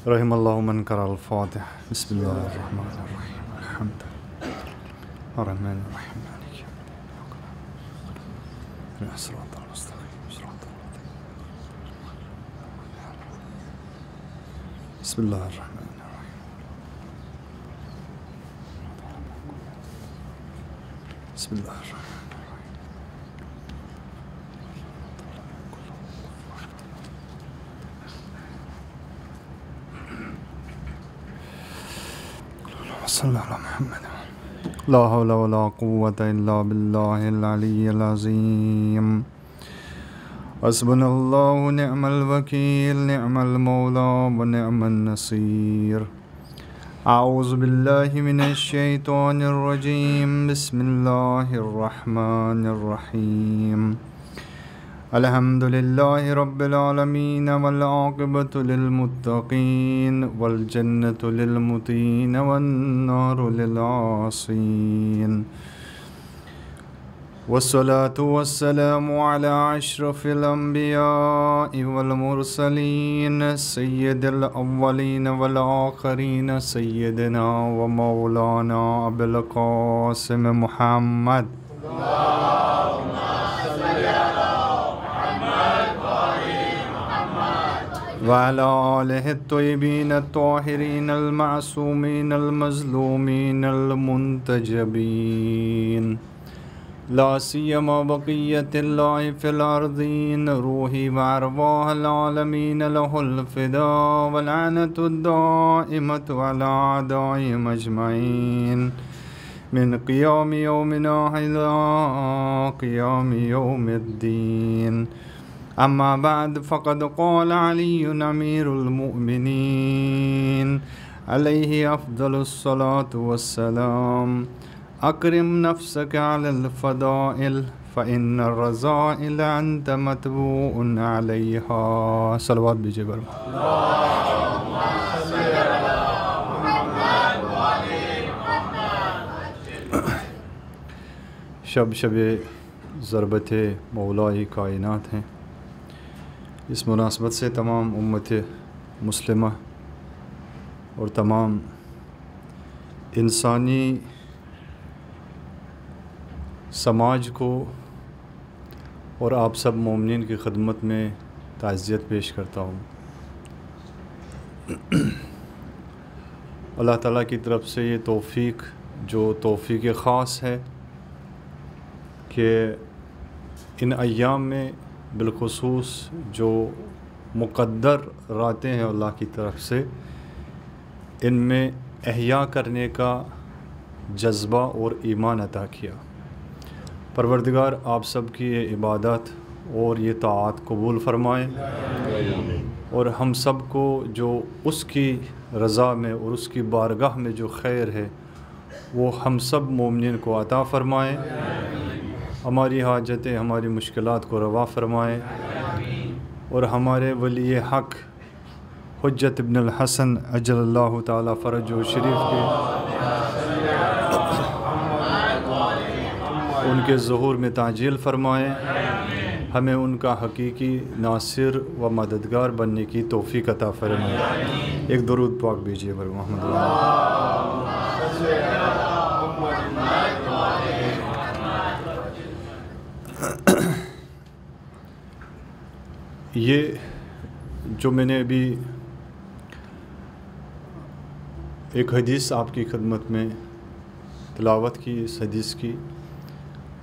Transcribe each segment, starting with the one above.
رحم اللہ من قرأ الفاتحہ بسم اللہ الرحمن الرحیم الحمد للہ الرحمن الرحیم مالک یوم الدین صراط المستقیم صراط بسم اللہ الرحمن الرحیم بسم اللہ الرحمن صلی اللہ علیہ محمد لا حول ولا قوة الا باللہ العلی العظیم حسبنا اللہ نعم الوکیل نعم المولا ونعم النصیر اعوذ باللہ من الشیطان الرجیم بسم اللہ الرحمن الرحیم الحمد للہ رب العالمین والعاقبۃ للمتقین والجنۃ للمتقین والنار للعاصین والصلاة والسلام علی اشرف الانبیاء والمرسلین سید الاولین والآخرین سیدنا و مولانا ابو القاسم محمد وعلى آلہ الطیبین الطاہرین المعصومین المظلومین المنتجبین لا سیما بقیت اللہ فی الارضین روحی وارواح العالمین لہ الفداء واللعنۃ الدائمۃ علی اعدائہم اجمعین من قیام یومنا الی قیام یوم الدین اما بعد فقد قال علی امیر المؤمنین علیہ افضل الصلاة والسلام اکرم نفسک علی الفضائل فإن الرذائل انت متبوع علیہا صلوات بیجئے برما شب ضربت مولا کائنات ہیں۔ اس مناسبت سے تمام امت مسلمہ اور تمام انسانی سماج کو اور آپ سب مومنین کی خدمت میں تعزیت پیش کرتا ہوں۔ اللہ تعالیٰ کی طرف سے یہ توفیق جو توفیق خاص ہے کہ ان ایام میں بالخصوص جو مقدر راتیں ہیں اللہ کی طرف سے، ان میں احیاء کرنے کا جذبہ اور ایمان عطا کیا۔ پروردگار آپ سب کی یہ عبادت اور یہ طاعت قبول فرمائے اور ہم سب کو جو اس کی رضا میں اور اس کی بارگاہ میں جو خیر ہے وہ ہم سب مومنین کو عطا فرمائے، ہماری حاجتیں ہماری مشکلات کو روا فرمائے اور ہمارے ولی حق حجت ابن الحسن اجل اللہ تعالی فرجہ شریف کے ان کے ظہور میں تعجیل فرمائے، ہمیں ان کا حقیقی ناصر و مددگار بننے کی توفیق عطا فرمائے۔ ایک درود پاک بیجیے بر محمد یہ جو میں نے ابھی ایک حدیث آپ کی خدمت میں تلاوت کی، اس حدیث کی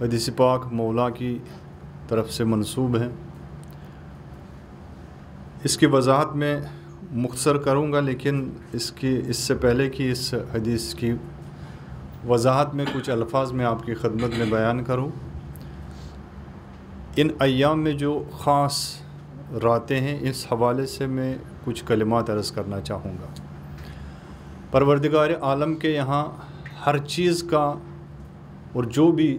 حدیث پاک مولا کی طرف سے منسوب ہے۔ اس کی وضاحت میں مختصر کروں گا، لیکن اس سے پہلے کہ اس حدیث کی وضاحت میں کچھ الفاظ میں آپ کی خدمت میں بیان کروں۔ ان ایام میں جو خاص راتیں ہیں، اس حوالے سے میں کچھ کلمات عرض کرنا چاہوں گا۔ پروردگار عالم کے یہاں ہر چیز کا اور جو بھی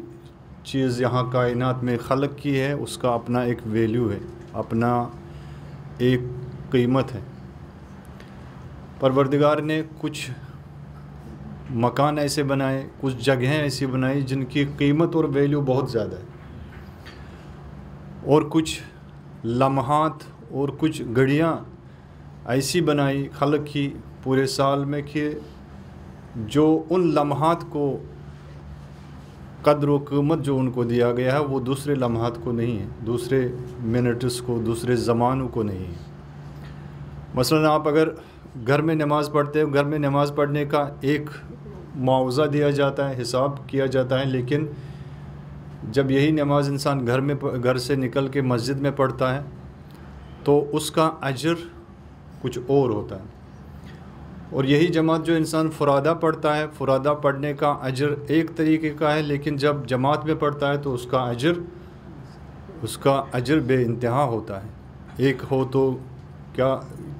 چیز یہاں کائنات میں خلق کی ہے اس کا اپنا ایک ویلیو ہے، اپنا ایک قیمت ہے۔ پروردگار نے کچھ مکان ایسے بنائے، کچھ جگہیں ایسی بنائی جن کی قیمت اور ویلیو بہت زیادہ ہے، اور کچھ لمحات اور کچھ گھڑیاں ایسی بنائی خلق کی پورے سال میں کہ جو ان لمحات کو قدر و قیمت جو ان کو دیا گیا ہے وہ دوسرے لمحات کو نہیں ہے، دوسرے منٹس کو، دوسرے زمانوں کو نہیں ہے۔ مثلا آپ اگر گھر میں نماز پڑھتے ہو، گھر میں نماز پڑھنے کا ایک معاوضہ دیا جاتا ہے، حساب کیا جاتا ہے، لیکن جب یہی نماز انسان گھر سے نکل کے مسجد میں پڑھتا ہے تو اس کا اجر کچھ اور ہوتا ہے۔ اور یہی جماعت جو انسان فرادہ پڑھتا ہے، فرادہ پڑھنے کا اجر ایک طریقے کا ہے، لیکن جب جماعت میں پڑھتا ہے تو اس کا اجر بے انتہا ہوتا ہے۔ ایک ہو تو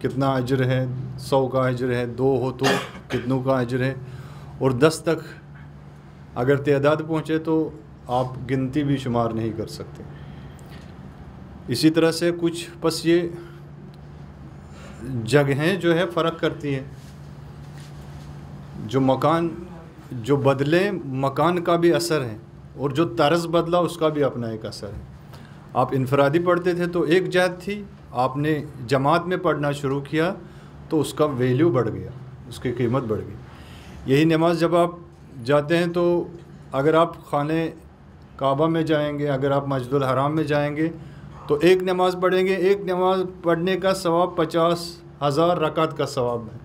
کتنا اجر ہے، 100 کا اجر ہے، 2 ہو تو کتنوں کا اجر ہے، اور 10 تک اگر تعداد پہنچے تو آپ گنتی بھی شمار نہیں کر سکتے۔ اسی طرح سے کچھ بس یہ جگہیں جو ہے فرق کرتی ہیں، جو بدلے مکان کا بھی اثر ہے، اور جو طرز بدلا اس کا بھی اپنا ایک اثر ہے۔ آپ انفرادی پڑھتے تھے تو ایک جہت تھی، آپ نے جماعت میں پڑھنا شروع کیا تو اس کا ویلیو بڑھ گیا، اس کی قیمت بڑھ گئی۔ یہی نماز جب آپ جاتے ہیں تو اگر آپ خانہ کعبہ میں جائیں گے، اگر آپ مسجد الحرام میں جائیں گے تو ایک نماز پڑھیں گے، ایک نماز پڑھنے کا ثواب 50,000 رکعت کا ثواب ہے۔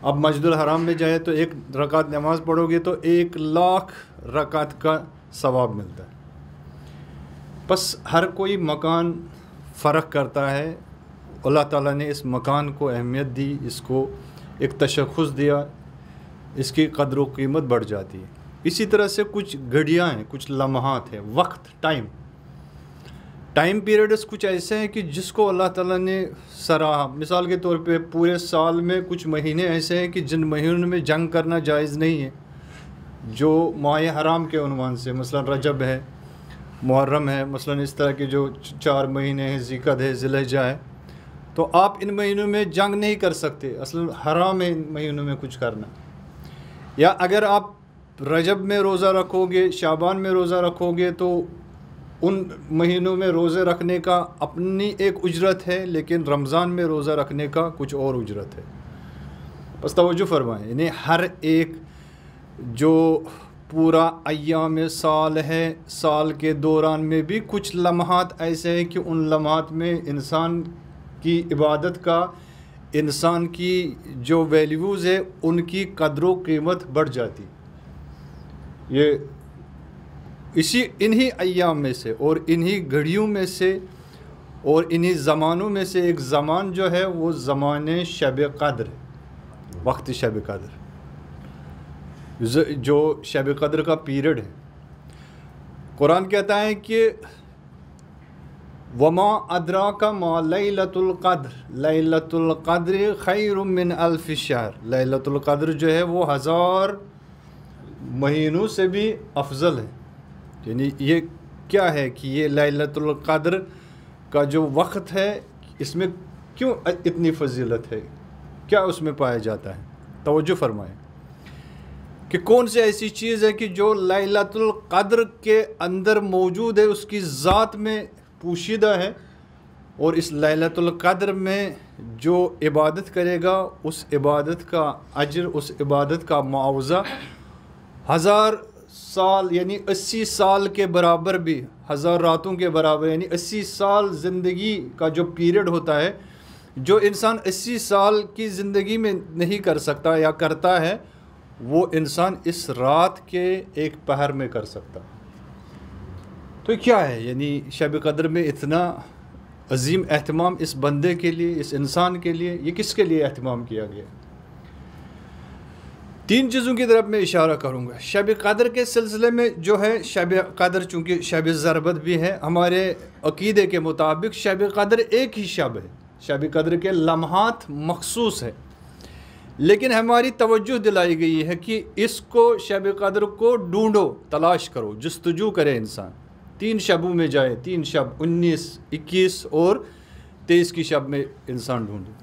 اب مسجد الحرام میں جائے تو ایک رکعت نماز پڑھو گے تو 1,00,000 رکعت کا ثواب ملتا ہے۔ بس ہر کوئی مکان فرق کرتا ہے، اللہ تعالیٰ نے اس مکان کو اہمیت دی، اس کو ایک تشخص دیا، اس کی قدر و قیمت بڑھ جاتی ہے۔ اسی طرح سے کچھ گھڑیاں ہیں، کچھ لمحات ہیں، وقت، ٹائم پیریڈز کچھ ایسے ہیں کہ جس کو اللہ تعالیٰ نے سراہا۔ مثال کے طور پہ پورے سال میں کچھ مہینے ایسے ہیں کہ جن مہینوں میں جنگ کرنا جائز نہیں ہے، جو ماہ حرام کے عنوان سے، مثلا رجب ہے، محرم ہے، مثلا اس طرح کے جو 4 مہینے ہیں، ذی القعدہ ہے، ذی الحجہ ہے، تو آپ ان مہینوں میں جنگ نہیں کر سکتے، اصلا حرام ہے ان مہینوں میں کچھ کرنا۔ یا اگر آپ رجب میں روزہ رکھو گے، شعبان میں روزہ رکھو گے تو ان مہینوں میں روزے رکھنے کا اپنی ایک اجرت ہے، لیکن رمضان میں روزہ رکھنے کا کچھ اور اجرت ہے۔ بس توجہ فرمائیں، یعنی ہر ایک جو پورا ایام سال ہے، سال کے دوران میں بھی کچھ لمحات ایسے ہیں کہ ان لمحات میں انسان کی عبادت کا، انسان کی جو ویلیوز ہے ان کی قدر و قیمت بڑھ جاتی۔ یہ انہی ایام میں سے اور انہی گھڑیوں میں سے اور انہی زمانوں میں سے ایک زمان جو ہے وہ زمان شب قدر ہے، وقت شب قدر، جو شب قدر کا پیریڈ ہے۔ قرآن کہتا ہے کہ وما ادراک ما لیلۃ القدر، لیلۃ القدر خیر من الف شہر، لیلۃ القدر جو ہے وہ 1000 مہینوں سے بھی افضل ہے۔ یعنی یہ کیا ہے کہ یہ لیلۃ القدر کا جو وقت ہے اس میں کیوں اتنی فضیلت ہے، کیا اس میں پایا جاتا ہے؟ توجہ فرمائیں کہ کون سی ایسی چیز ہے کہ جو لیلۃ القدر کے اندر موجود ہے، اس کی ذات میں پوشیدہ ہے، اور اس لیلۃ القدر میں جو عبادت کرے گا اس عبادت کا اجر، اس عبادت کا معاوضہ 1000 سال یعنی 80 سال کے برابر بھی، 1000 راتوں کے برابر، یعنی 80 سال زندگی کا جو پیریڈ ہوتا ہے، جو انسان 80 سال کی زندگی میں نہیں کر سکتا یا کرتا ہے، وہ انسان اس رات کے ایک پہر میں کر سکتا۔ تو کیا ہے یعنی شب قدر میں اتنا عظیم اہتمام اس بندے کے لیے، اس انسان کے لیے، یہ کس کے لیے اہتمام کیا گیا؟ 3 چیزوں کی طرف میں اشارہ کروں گا۔ شب قدر کے سلسلے میں جو ہے، شب قدر چونکہ شب ضربت بھی ہے، ہمارے عقیدے کے مطابق شب قدر ایک ہی شب ہے، شب قدر کے لمحات مخصوص ہے، لیکن ہماری توجہ دلائی گئی ہے کہ اس کو، شب قدر کو ڈھونڈو، تلاش کرو، جستجو کرے انسان، 3 شبوں میں جائے، 3 شب 19، 21 اور 23 کی شب میں انسان ڈھونڈے۔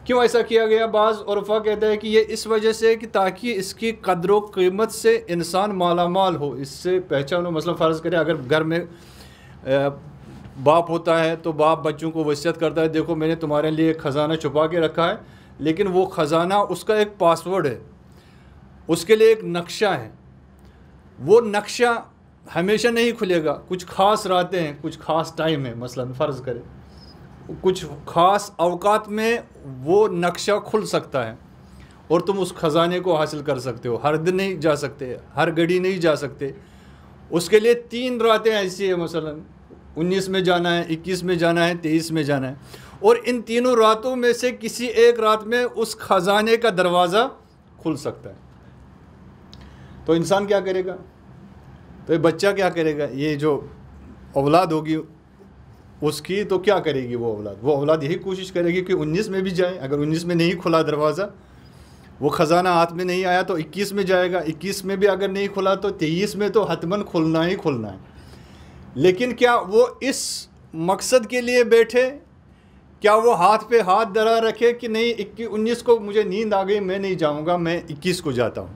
کیوں ایسا کیا گیا؟ بعض عرفا کہتا ہے کہ یہ اس وجہ سے کہ تاکہ اس کی قدر و قیمت سے انسان مالا مال ہو، اس سے پہچان ہو۔ مثلا فرض کریں اگر گھر میں باپ ہوتا ہے تو باپ بچوں کو وصیت کرتا ہے دیکھو میں نے تمہارے لیے ایک خزانہ چھپا کے رکھا ہے، لیکن وہ خزانہ اس کا ایک پاسورڈ ہے، اس کے لیے ایک نقشہ ہے، وہ نقشہ ہمیشہ نہیں کھلے گا، کچھ خاص راتیں ہیں، کچھ خاص ٹائم ہے، مثلا فرض کریں کچھ خاص اوقات میں وہ نقشہ کھل سکتا ہے اور تم اس خزانے کو حاصل کر سکتے ہو، ہر دن نہیں جا سکتے، ہر گھڑی نہیں جا سکتے، اس کے لیے 3 راتیں ایسی ہیں، مثلا 19 میں جانا ہے، 21 میں جانا ہے، 23 میں جانا ہے، اور ان تینوں راتوں میں سے کسی ایک رات میں اس خزانے کا دروازہ کھل سکتا ہے۔ تو انسان کیا کرے گا؟ تو یہ بچہ کیا کرے گا؟ یہ جو اولاد ہوگی اس کی تو کیا کرے گی وہ اولاد یہی کوشش کرے گی کہ 19 میں بھی جائے، اگر 19 میں نہیں کھلا دروازہ، وہ خزانہ ہاتھ میں نہیں آیا تو 21 میں جائے گا، 21 میں بھی اگر نہیں کھلا تو 23 میں تو حتماً کھلنا ہی کھلنا ہے۔ لیکن کیا وہ اس مقصد کے لیے بیٹھے؟ کیا وہ ہاتھ پہ ہاتھ دھرا رکھے کہ نہیں 19 کو مجھے نیند آ گئی، میں نہیں جاؤں گا، میں 21 کو جاتا ہوں؟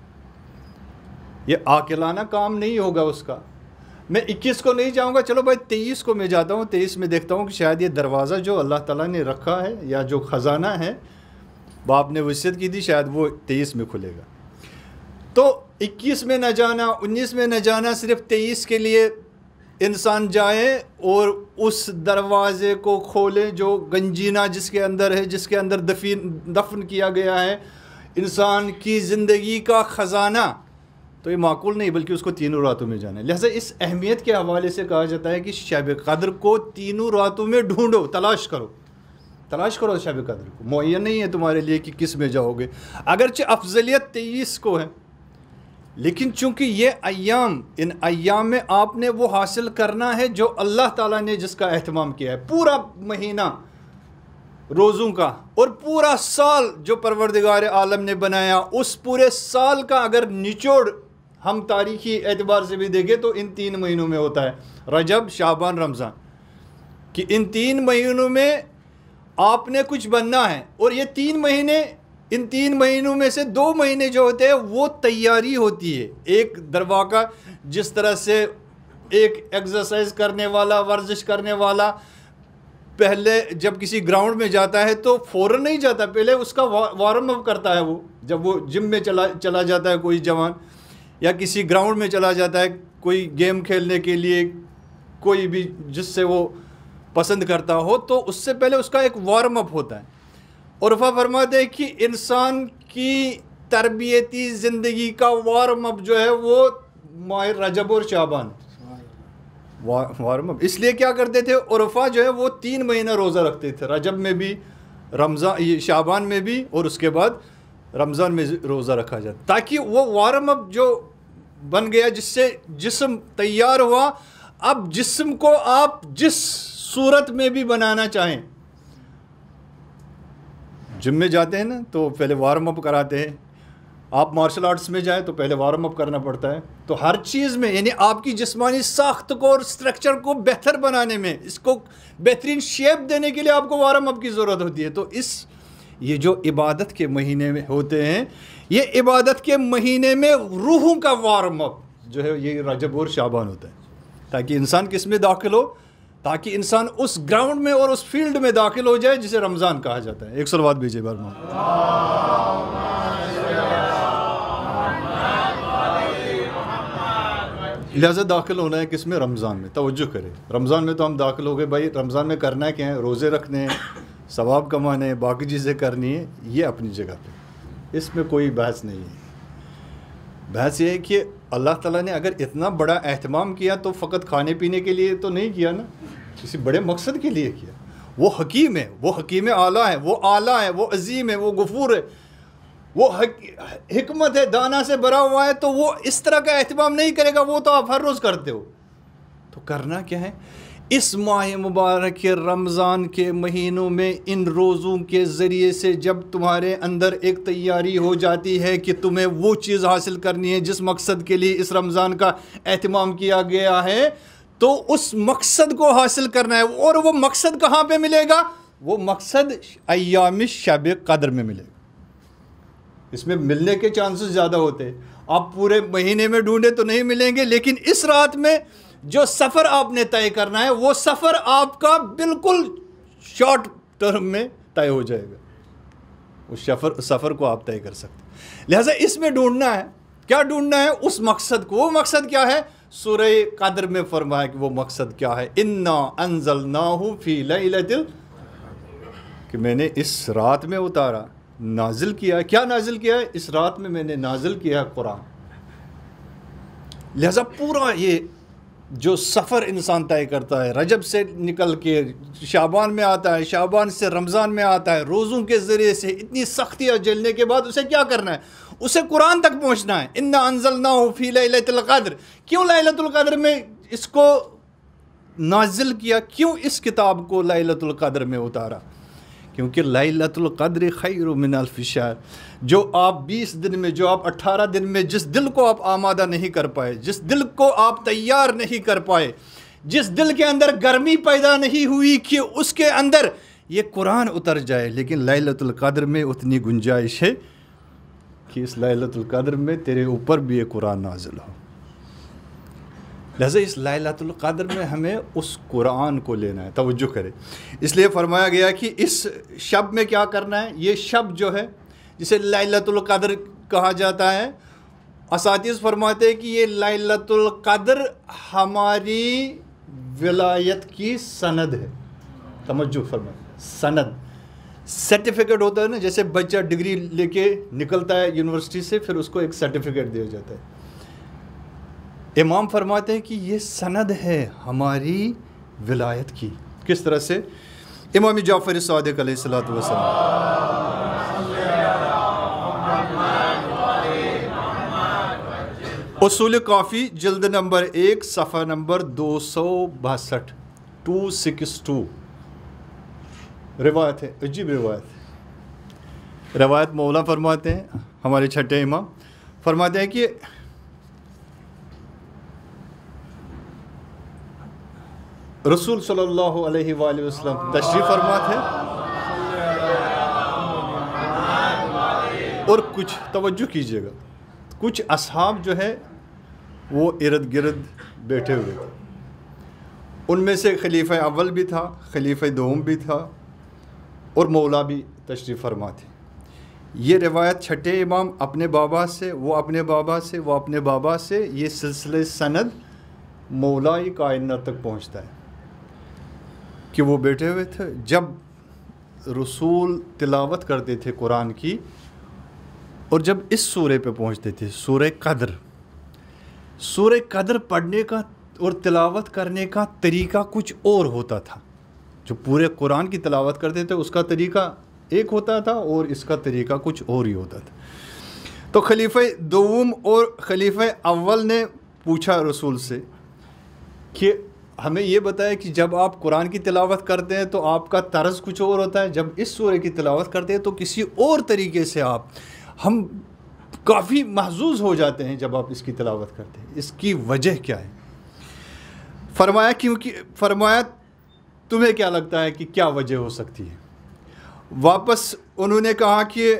یہ عاقلانہ کام نہیں ہوگا اس کا۔ میں 21 کو نہیں جاؤں گا، چلو بھائی 23 کو میں جاتا ہوں، 23 میں دیکھتا ہوں کہ شاید یہ دروازہ جو اللہ تعالیٰ نے رکھا ہے یا جو خزانہ ہے باپ نے وصیت کی تھی شاید وہ 23 میں کھلے گا۔ تو 21 میں نہ جانا، 19 میں نہ جانا، صرف 23 کے لیے انسان جائے اور اس دروازے کو کھولے جو گنجینہ جس کے اندر ہے، جس کے اندر دفن کیا گیا ہے انسان کی زندگی کا خزانہ، تو یہ معقول نہیں، بلکہ اس کو 3 راتوں میں جانا ہے۔ لہٰذا اس اہمیت کے حوالے سے کہا جاتا ہے کہ شب قدر کو 3 راتوں میں ڈھونڈو، تلاش کرو شب قدر کو، معین نہیں ہے تمہارے لیے کہ کس میں جاؤ گے، اگرچہ افضلیت 23 کو ہے، لیکن چونکہ یہ ایام، ان ایام میں آپ نے وہ حاصل کرنا ہے جو اللہ تعالیٰ نے جس کا اہتمام کیا ہے، پورا مہینہ روزوں کا اور پورا سال جو پروردگار عالم نے بنایا، اس پورے سال کا اگر نچوڑ ہم تاریخی اعتبار سے بھی دیکھیں تو ان 3 مہینوں میں ہوتا ہے، رجب، شعبان، رمضان، کہ ان 3 مہینوں میں آپ نے کچھ بننا ہے، اور یہ 3 مہینے، ان 3 مہینوں میں سے 2 مہینے جو ہوتے ہیں وہ تیاری ہوتی ہے۔ ایک درواقہ جس طرح سے ایک ایکسرسائز کرنے والا، ورزش کرنے والا پہلے جب کسی گراؤنڈ میں جاتا ہے تو فوراً نہیں جاتا، پہلے اس کا وارم اپ کرتا ہے، وہ جب وہ جم میں چلا جاتا ہے کوئی جوان، یا کسی گراؤنڈ میں چلا جاتا ہے کوئی گیم کھیلنے کے لیے، کوئی بھی جس سے وہ پسند کرتا ہو، تو اس سے پہلے اس کا ایک وارم اپ ہوتا ہے۔ عرفہ فرماتے ہیں کہ انسان کی تربیتی زندگی کا وارم اپ جو ہے وہ ماہ رجب اور شعبان، وارم اپ اس لیے کیا کرتے تھے، عرفہ جو ہے وہ 3 مہینہ روزہ رکھتے تھے، رجب میں بھی، رمضان شعبان میں بھی، اور اس کے بعد رمضان میں روزہ رکھا جاتا، تاکہ وہ وارم اپ جو بن گیا جس سے جسم تیار ہوا۔ اب جسم کو آپ جس صورت میں بھی بنانا چاہیں، جم میں جاتے ہیں نا تو پہلے وارم اپ کراتے ہیں، آپ مارشل آرٹس میں جائیں تو پہلے وارم اپ کرنا پڑتا ہے، تو ہر چیز میں یعنی آپ کی جسمانی ساخت کو اور سٹرکچر کو بہتر بنانے میں، اس کو بہترین شیپ دینے کے لیے آپ کو وارم اپ کی ضرورت ہوتی ہے۔ تو یہ جو عبادت کے مہینے میں ہوتے ہیں، یہ عبادت کے مہینے میں روحوں کا وارم اپ جو ہے یہ رجب اور شعبان ہوتا ہے، تاکہ انسان کس میں داخل ہو، تاکہ انسان اس گراؤنڈ میں اور اس فیلڈ میں داخل ہو جائے جسے رمضان کہا جاتا ہے۔ ایک صلوات بھیجئے بار میں۔ لہٰذا داخل ہونا ہے کس میں؟ رمضان میں۔ توجہ کرے، رمضان میں تو ہم داخل ہو گئے، بھائی رمضان میں کرنا کیا ہے؟ روزے رکھنے ہیں، ثواب کمانے ہیں، باقی چیزیں کرنی ہیں، یہ اپنی جگہ پہ، اس میں کوئی بحث نہیں ہے۔ بحث یہ ہے کہ اللہ تعالیٰ نے اگر اتنا بڑا اہتمام کیا تو فقط کھانے پینے کے لیے تو نہیں کیا نا، کسی بڑے مقصد کے لیے کیا۔ وہ حکیم ہے، وہ حکیم اعلیٰ ہے، وہ اعلیٰ ہے، وہ عظیم ہے، وہ غفور ہے، وہ حکمت ہے، دانا سے بھرا ہوا ہے، تو وہ اس طرح کا اہتمام نہیں کرے گا، وہ تو آپ ہر روز کرتے ہو۔ تو کرنا کیا ہے؟ اس ماہ مبارک رمضان کے مہینوں میں ان روزوں کے ذریعے سے جب تمہارے اندر ایک تیاری ہو جاتی ہے کہ تمہیں وہ چیز حاصل کرنی ہے جس مقصد کے لیے اس رمضان کا اہتمام کیا گیا ہے، تو اس مقصد کو حاصل کرنا ہے۔ اور وہ مقصد کہاں پہ ملے گا؟ وہ مقصد ایام شب قدر میں ملے گا۔ اس میں ملنے کے چانسز زیادہ ہوتے ہیں، آپ پورے مہینے میں ڈھونڈے تو نہیں ملیں گے، لیکن اس رات میں جو سفر آپ نے طے کرنا ہے وہ سفر آپ کا بالکل شارٹ ٹرم میں طے ہو جائے گا، اس سفر کو آپ طے کر سکتے ہیں۔ لہٰذا اس میں ڈھونڈنا ہے، کیا ڈھونڈنا ہے؟ اس مقصد کو۔ وہ مقصد کیا ہے؟ سورہ قدر میں فرمایا کہ وہ مقصد کیا ہے، انا انزلناہ فی لیلۃ کہ میں نے اس رات میں اتارا، نازل کیا۔ کیا نازل کیا ہے؟ اس رات میں نے نازل کیا قرآن۔ لہذا پورا یہ جو سفر انسان طے کرتا ہے، رجب سے نکل کے شعبان میں آتا ہے، شعبان سے رمضان میں آتا ہے، روزوں کے ذریعے سے اتنی سختیاں جھیلنے کے بعد اسے کیا کرنا ہے؟ اسے قرآن تک پہنچنا ہے۔ انا انزلناہ فی لیلۃ القدر۔ کیوں لیلۃ القدر میں اس کو نازل کیا؟ کیوں اس کتاب کو لیلۃ القدر میں اتارا؟ کیونکہ لیلۃ القدر خیر من الف شہر۔ جو آپ 20 دن میں، جو آپ 18 دن میں جس دل کو آپ آمادہ نہیں کر پائے، جس دل کو آپ تیار نہیں کر پائے، جس دل کے اندر گرمی پیدا نہیں ہوئی کہ اس کے اندر یہ قرآن اتر جائے، لیکن لیلۃ القدر میں اتنی گنجائش ہے کہ اس لیلۃ القدر میں تیرے اوپر بھی یہ قرآن نازل ہو۔ لہذا اس لیلۃ القدر میں ہمیں اس قرآن کو لینا ہے۔ توجہ کرے، اس لیے فرمایا گیا کہ اس شب میں کیا کرنا ہے۔ یہ شب جو ہے جسے لیلۃ القدر کہا جاتا ہے، اساتذ فرماتے ہیں کہ یہ لیلۃ القدر ہماری ولایت کی سند ہے۔ توجہ فرمائیں، سند، سرٹیفکیٹ ہوتا ہے نا، جیسے بچہ ڈگری لے کے نکلتا ہے یونیورسٹی سے، پھر اس کو ایک سرٹیفکیٹ دیا جاتا ہے۔ امام فرماتے ہیں کہ یہ سند ہے ہماری ولایت کی۔ کس طرح سے؟ امام جعفر صادق علیہ الصلوۃ والسلام، اصول کافی جلد نمبر 1 صفحہ نمبر 262 262 روایت ہے، عجیب روایت۔ روایت مولا فرماتے ہیں، ہمارے چھٹے امام فرماتے ہیں کہ رسول صلی اللہ علیہ وآلہ وسلم تشریف فرما تھے، اور کچھ، توجہ کیجئے گا، کچھ اصحاب جو ہے وہ ارد گرد بیٹھے ہوئے تھے۔ ان میں سے خلیفہ اول بھی تھا، خلیفہ دوم بھی تھا، اور مولا بھی تشریف فرما تھے۔ یہ روایت چھٹے امام اپنے بابا سے، وہ اپنے بابا سے، وہ اپنے بابا سے، یہ سلسلہ سند مولا کائنات تک پہنچتا ہے کہ وہ بیٹھے ہوئے تھے۔ جب رسول تلاوت کرتے تھے قرآن کی، اور جب اس سورے پہ پہنچتے تھے، سورہ قدر، سورہ قدر پڑھنے کا اور تلاوت کرنے کا طریقہ کچھ اور ہوتا تھا۔ جو پورے قرآن کی تلاوت کرتے تھے اس کا طریقہ ایک ہوتا تھا، اور اس کا طریقہ کچھ اور ہی ہوتا تھا۔ تو خلیفہ دوم اور خلیفہ اول نے پوچھا رسول سے کہ ہمیں یہ بتایا کہ جب آپ قرآن کی تلاوت کرتے ہیں تو آپ کا طرز کچھ اور ہوتا ہے، جب اس سورہ کی تلاوت کرتے ہیں تو کسی اور طریقے سے آپ، ہم کافی محظوظ ہو جاتے ہیں جب آپ اس کی تلاوت کرتے ہیں، اس کی وجہ کیا ہے؟ فرمایا فرمایا تمہیں کیا لگتا ہے کہ کیا وجہ ہو سکتی ہے؟ واپس انہوں نے کہا کہ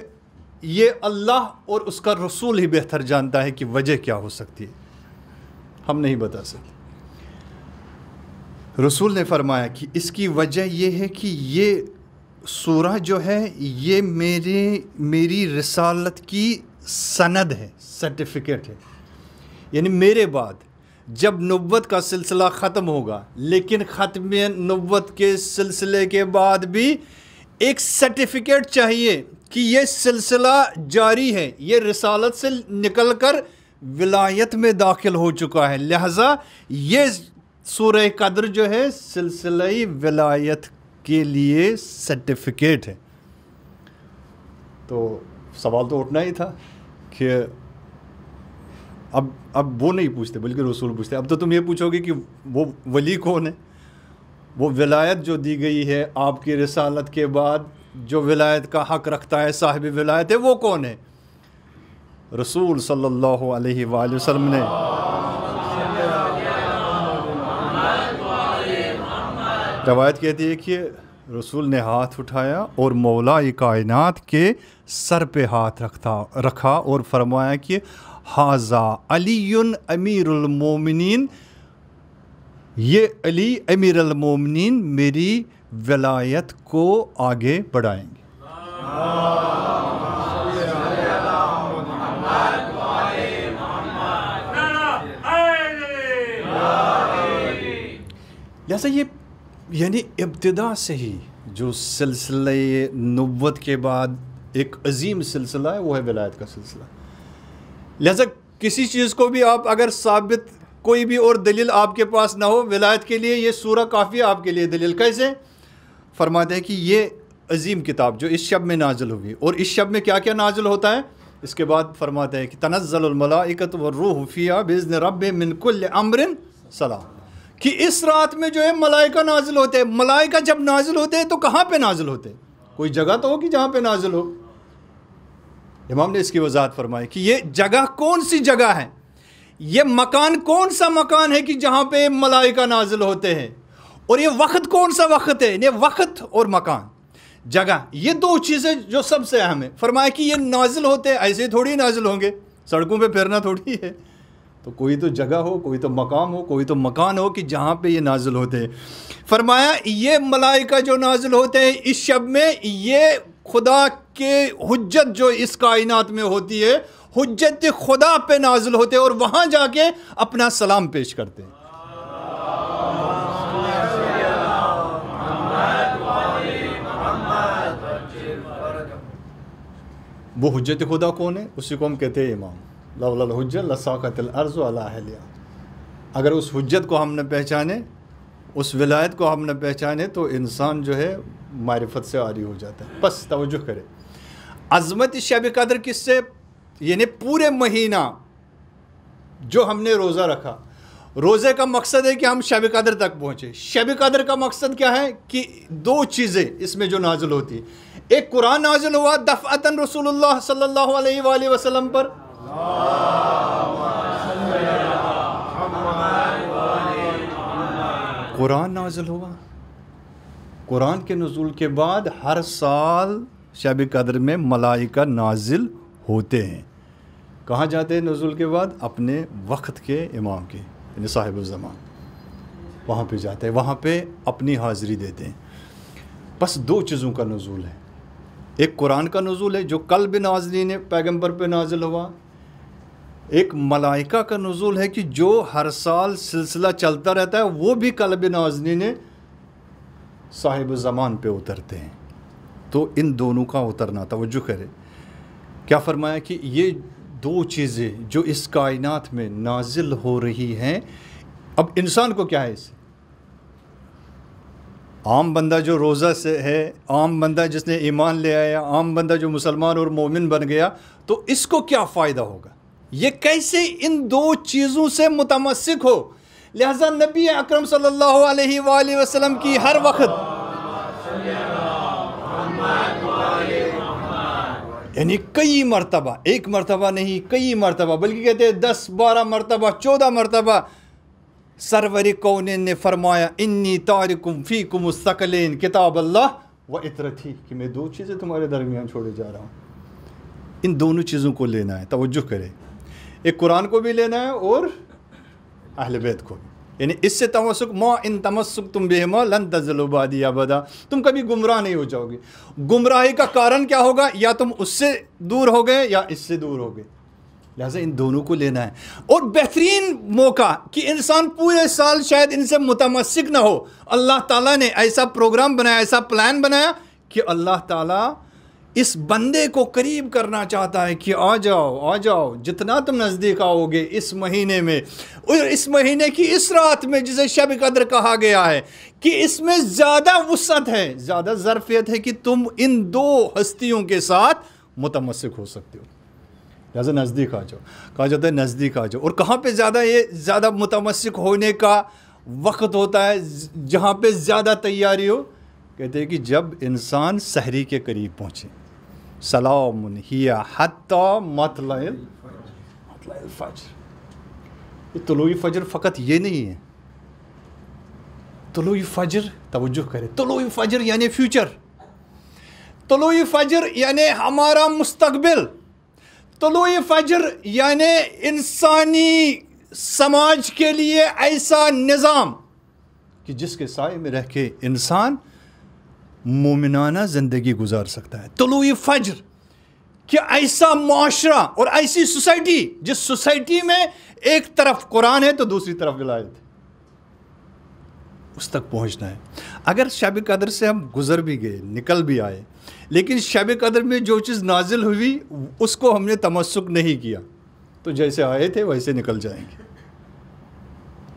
یہ اللہ اور اس کا رسول ہی بہتر جانتا ہے کہ وجہ کیا ہو سکتی ہے، ہم نہیں بتا سکتے۔ رسول نے فرمایا کہ اس کی وجہ یہ ہے کہ یہ سورہ جو ہے یہ میری رسالت کی سند ہے، سرٹیفکیٹ ہے، یعنی میرے بعد جب نبوت کا سلسلہ ختم ہوگا، لیکن ختم نبوت کے سلسلے کے بعد بھی ایک سرٹیفکیٹ چاہیے کہ یہ سلسلہ جاری ہے، یہ رسالت سے نکل کر ولایت میں داخل ہو چکا ہے۔ لہٰذا یہ سورہ قدر جو ہے سلسلہ ولایت کے لیے سرٹیفکیٹ ہے۔ تو سوال تو اٹھنا ہی تھا کہ اب وہ نہیں پوچھتے بلکہ رسول پوچھتے، اب تو تم یہ پوچھو گے کہ وہ ولی کون ہے، وہ ولایت جو دی گئی ہے آپ کی رسالت کے بعد، جو ولایت کا حق رکھتا ہے، صاحب ولایت ہے، وہ کون ہے؟ رسول صلی اللہ علیہ وآلہ وسلم نے روایت کہتی ہے کہ رسول نے ہاتھ اٹھایا اور مولا کائنات کے سر پہ ہاتھ رکھا اور فرمایا کہ ھذا علی امیر المومنین یہ علی امیر المومنین میری ولایت کو آگے بڑھائیں گے. لہٰذا یہ یعنی ابتدا سے ہی جو سلسلہ نبوت کے بعد ایک عظیم سلسلہ ہے وہ ہے ولایت کا سلسلہ. لہٰذا کسی چیز کو بھی آپ اگر ثابت کوئی بھی اور دلیل آپ کے پاس نہ ہو، ولایت کے لیے یہ سورہ کافی ہے آپ کے لیے دلیل. کیسے؟ فرماتے ہیں کہ یہ عظیم کتاب جو اس شب میں نازل ہوگی، اور اس شب میں کیا کیا نازل ہوتا ہے اس کے بعد فرماتے ہیں کہ تنزل الملائکۃ والروح فیہا باذن ربہم من کل امر سلام، کہ اس رات میں جو ہے ملائکہ نازل ہوتے ہیں. ملائکہ جب نازل ہوتے ہیں تو کہاں پہ نازل ہوتے ہیں؟ کوئی جگہ تو ہوگی جہاں پہ نازل ہو. امام نے اس کی وضاحت فرمائی کہ یہ جگہ کون سی جگہ ہے، یہ مکان کون سا مکان ہے کہ جہاں پہ ملائکہ نازل ہوتے ہیں، اور یہ وقت کون سا وقت ہے. یہ وقت اور مکان، جگہ، یہ دو چیزیں جو سب سے اہم ہیں. فرمایا کہ یہ نازل ہوتے ہیں، ایسے تھوڑی نازل ہوں گے، سڑکوں پہ پھرنا تھوڑی ہے. تو کوئی تو جگہ ہو، کوئی تو مقام ہو، کوئی تو مکان ہو کہ جہاں پہ یہ نازل ہوتے ہیں. فرمایا یہ ملائکہ جو نازل ہوتے ہیں اس شب میں، یہ خدا کے حجت جو اس کائنات میں ہوتی ہے، حجت خدا پہ نازل ہوتے ہیں، اور وہاں جا کے اپنا سلام پیش کرتے ہیں. وہ حجت خدا کون ہے؟ اسی کو ہم کہتے ہیں امام. لولا الحجہ لساقت الارض علی اہلہا. اگر اس حجت کو ہم نے پہچانے، اس ولایت کو ہم نے پہچانے، تو انسان جو ہے معرفت سے عاری ہو جاتا ہے. بس توجہ کرے، عظمت شب قدر کس سے؟ یعنی پورے مہینہ جو ہم نے روزہ رکھا، روزے کا مقصد ہے کہ ہم شب قدر تک پہنچے. شب قدر کا مقصد کیا ہے؟ کہ دو چیزیں اس میں جو نازل ہوتی ہے. ایک قرآن نازل ہوا دفعتاً رسول اللہ صلی اللہ علیہ وآلہ وسلم پر، قرآن نازل ہوا. قرآن کے نزول کے بعد ہر سال شب قدر میں ملائکہ نازل ہوتے ہیں. کہاں جاتے ہیں نزول کے بعد؟ اپنے وقت کے امام کے، یعنی صاحب الزمان، وہاں پہ جاتے ہیں، وہاں پہ اپنی حاضری دیتے ہیں. بس دو چیزوں کا نزول ہے. ایک قرآن کا نزول ہے جو قلب نازلین پیغمبر پہ نازل ہوا. ایک ملائکہ کا نزول ہے کہ جو ہر سال سلسلہ چلتا رہتا ہے، وہ بھی قلب نازلین صاحب زمان پہ اترتے ہیں. تو ان دونوں کا اترنا، توجہ کرے، کیا فرمایا کہ یہ دو چیزیں جو اس کائنات میں نازل ہو رہی ہیں. اب انسان کو کیا ہے اس سے؟ عام بندہ جو روزہ سے ہے، عام بندہ جس نے ایمان لے آیا، عام بندہ جو مسلمان اور مومن بن گیا، تو اس کو کیا فائدہ ہوگا؟ یہ کیسے ان دو چیزوں سے متمسک ہو؟ لہذا نبی اکرم صلی اللہ علیہ وآلہ وسلم کی ہر وقت، یعنی کئی مرتبہ، ایک مرتبہ نہیں کئی مرتبہ، بلکہ کہتے ہیں 10 12 مرتبہ 14 مرتبہ سرور کونین نے فرمایا انی تارکم فیکم الثقلین کتاب اللہ و اطرتی، کہ میں دو چیزیں تمہارے درمیان چھوڑے جا رہا ہوں. ان دونوں چیزوں کو لینا ہے، توجہ کرے. ایک قرآن کو بھی لینا ہے اور اہل بیت کو بھی. یعنی اس سے تمسک، ما ان تمسکتم بہما لن تضلوا بعدی ابدا، تم کبھی گمراہ نہیں ہو جاؤ گے. گمراہی کا کارن کیا ہوگا؟ یا تم اس سے دور ہو گئے یا اس سے دور ہو گئے. لہٰذا ان دونوں کو لینا ہے. اور بہترین موقع کہ انسان پورے سال شاید ان سے متمسک نہ ہو، اللہ تعالیٰ نے ایسا پروگرام بنایا، ایسا پلان بنایا کہ اللہ تعالیٰ اس بندے کو قریب کرنا چاہتا ہے کہ آ جاؤ جتنا تم نزدیک آؤ گے اس مہینے میں، اور اس مہینے کی اس رات میں جسے شب قدر کہا گیا ہے، کہ اس میں زیادہ وسعت ہے، زیادہ ظرفیت ہے کہ تم ان دو ہستیوں کے ساتھ متمسک ہو سکتے ہو. لہٰذا نزدیک آ جاؤ. کہا جاتا ہے نزدیک آ جاؤ. اور کہاں پہ زیادہ متمسک ہونے کا وقت ہوتا ہے، جہاں پہ زیادہ تیاری ہو؟ کہتے ہیں کہ جب انسان سحری کے قریب پہنچے. سلام ہی حتی مطلع الفجر. یہ طلوع فجر فقط یہ نہیں ہے. طلوع فجر، توجہ کرے، طلوع فجر یعنی فیوچر، طلوع فجر یعنی ہمارا مستقبل، طلوع فجر یعنی انسانی سماج کے لیے ایسا نظام کہ جس کے سائے میں رہ کے انسان مومنانہ زندگی گزار سکتا ہے. طلوع فجر کہ ایسا معاشرہ اور ایسی سوسائٹی جس سوسائٹی میں ایک طرف قرآن ہے تو دوسری طرف ولایت ہے، اس تک پہنچنا ہے. اگر شب قدر سے ہم گزر بھی گئے، نکل بھی آئے، لیکن شب قدر میں جو چیز نازل ہوئی اس کو ہم نے تمسک نہیں کیا تو جیسے آئے تھے ویسے نکل جائیں گے.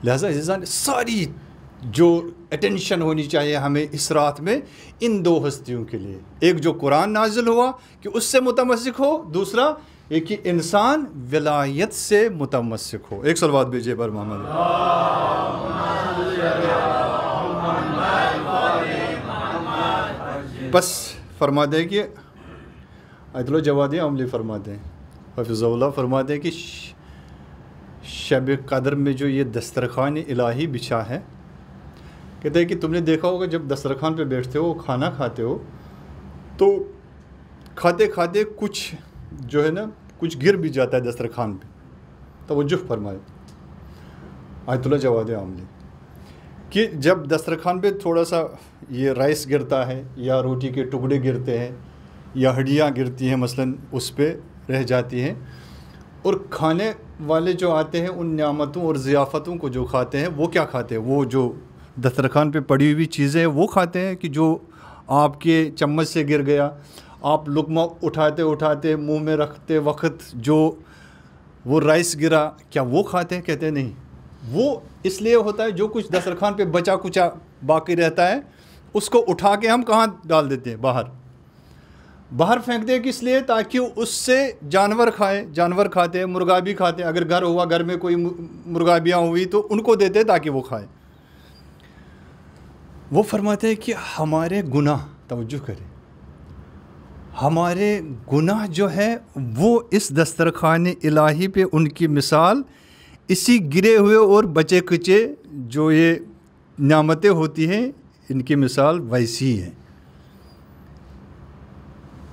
لہٰذا انسان ساری جو اٹینشن ہونی چاہیے ہمیں اس رات میں ان دو ہستیوں کے لیے، ایک جو قرآن نازل ہوا کہ اس سے متمسک ہو، دوسرا ایک کہ انسان ولایت سے متمسک ہو. ایک صلوات بھیجیے پر محمد. بس فرما دیں کہ آیت اللہ جوادی عملی فرما دیں، حفظ اللہ فرما دیں کہ شب قدر میں جو یہ دسترخوان الہی بچھا ہے، کہتے ہیں کہ تم نے دیکھا ہوگا جب دسترخوان پہ بیٹھتے ہو کھانا کھاتے ہو تو کھاتے کھاتے کچھ جو ہے نا کچھ گر بھی جاتا ہے دسترخوان پہ. توجہ فرمائے آیت اللہ جواد عملی کہ جب دسترخوان پہ تھوڑا سا یہ رائس گرتا ہے یا روٹی کے ٹکڑے گرتے ہیں یا ہڈیاں گرتی ہیں مثلاً اس پہ رہ جاتی ہیں، اور کھانے والے جو آتے ہیں ان نعمتوں اور ضیافتوں کو جو کھاتے ہیں وہ کیا کھاتے ہیں؟ وہ جو دسترخوان پہ پڑی ہوئی چیزیں وہ کھاتے ہیں کہ جو آپ کے چمچ سے گر گیا، آپ لقمہ اٹھاتے اٹھاتے منہ میں رکھتے وقت جو وہ رائس گرا، کیا وہ کھاتے ہیں؟ کہتے ہیں نہیں. وہ اس لیے ہوتا ہے جو کچھ دسترخوان پہ بچا کچا باقی رہتا ہے اس کو اٹھا کے ہم کہاں ڈال دیتے ہیں؟ باہر پھینک دیں. کس لیے؟ تاکہ اس سے جانور کھائے. جانور کھاتے ہیں، مرغا بھی کھاتے ہیں. اگر گھر ہوا، گھر میں کوئی مرغابیاں ہوئی تو ان کو دیتے تاکہ وہ کھائے. وہ فرماتے ہیں کہ ہمارے گناہ، توجہ کریں، ہمارے گناہ جو ہے وہ اس دسترخوان الہی پہ ان کی مثال اسی گرے ہوئے اور بچے کچے جو یہ نعمتیں ہوتی ہیں ان کی مثال ویسی ہے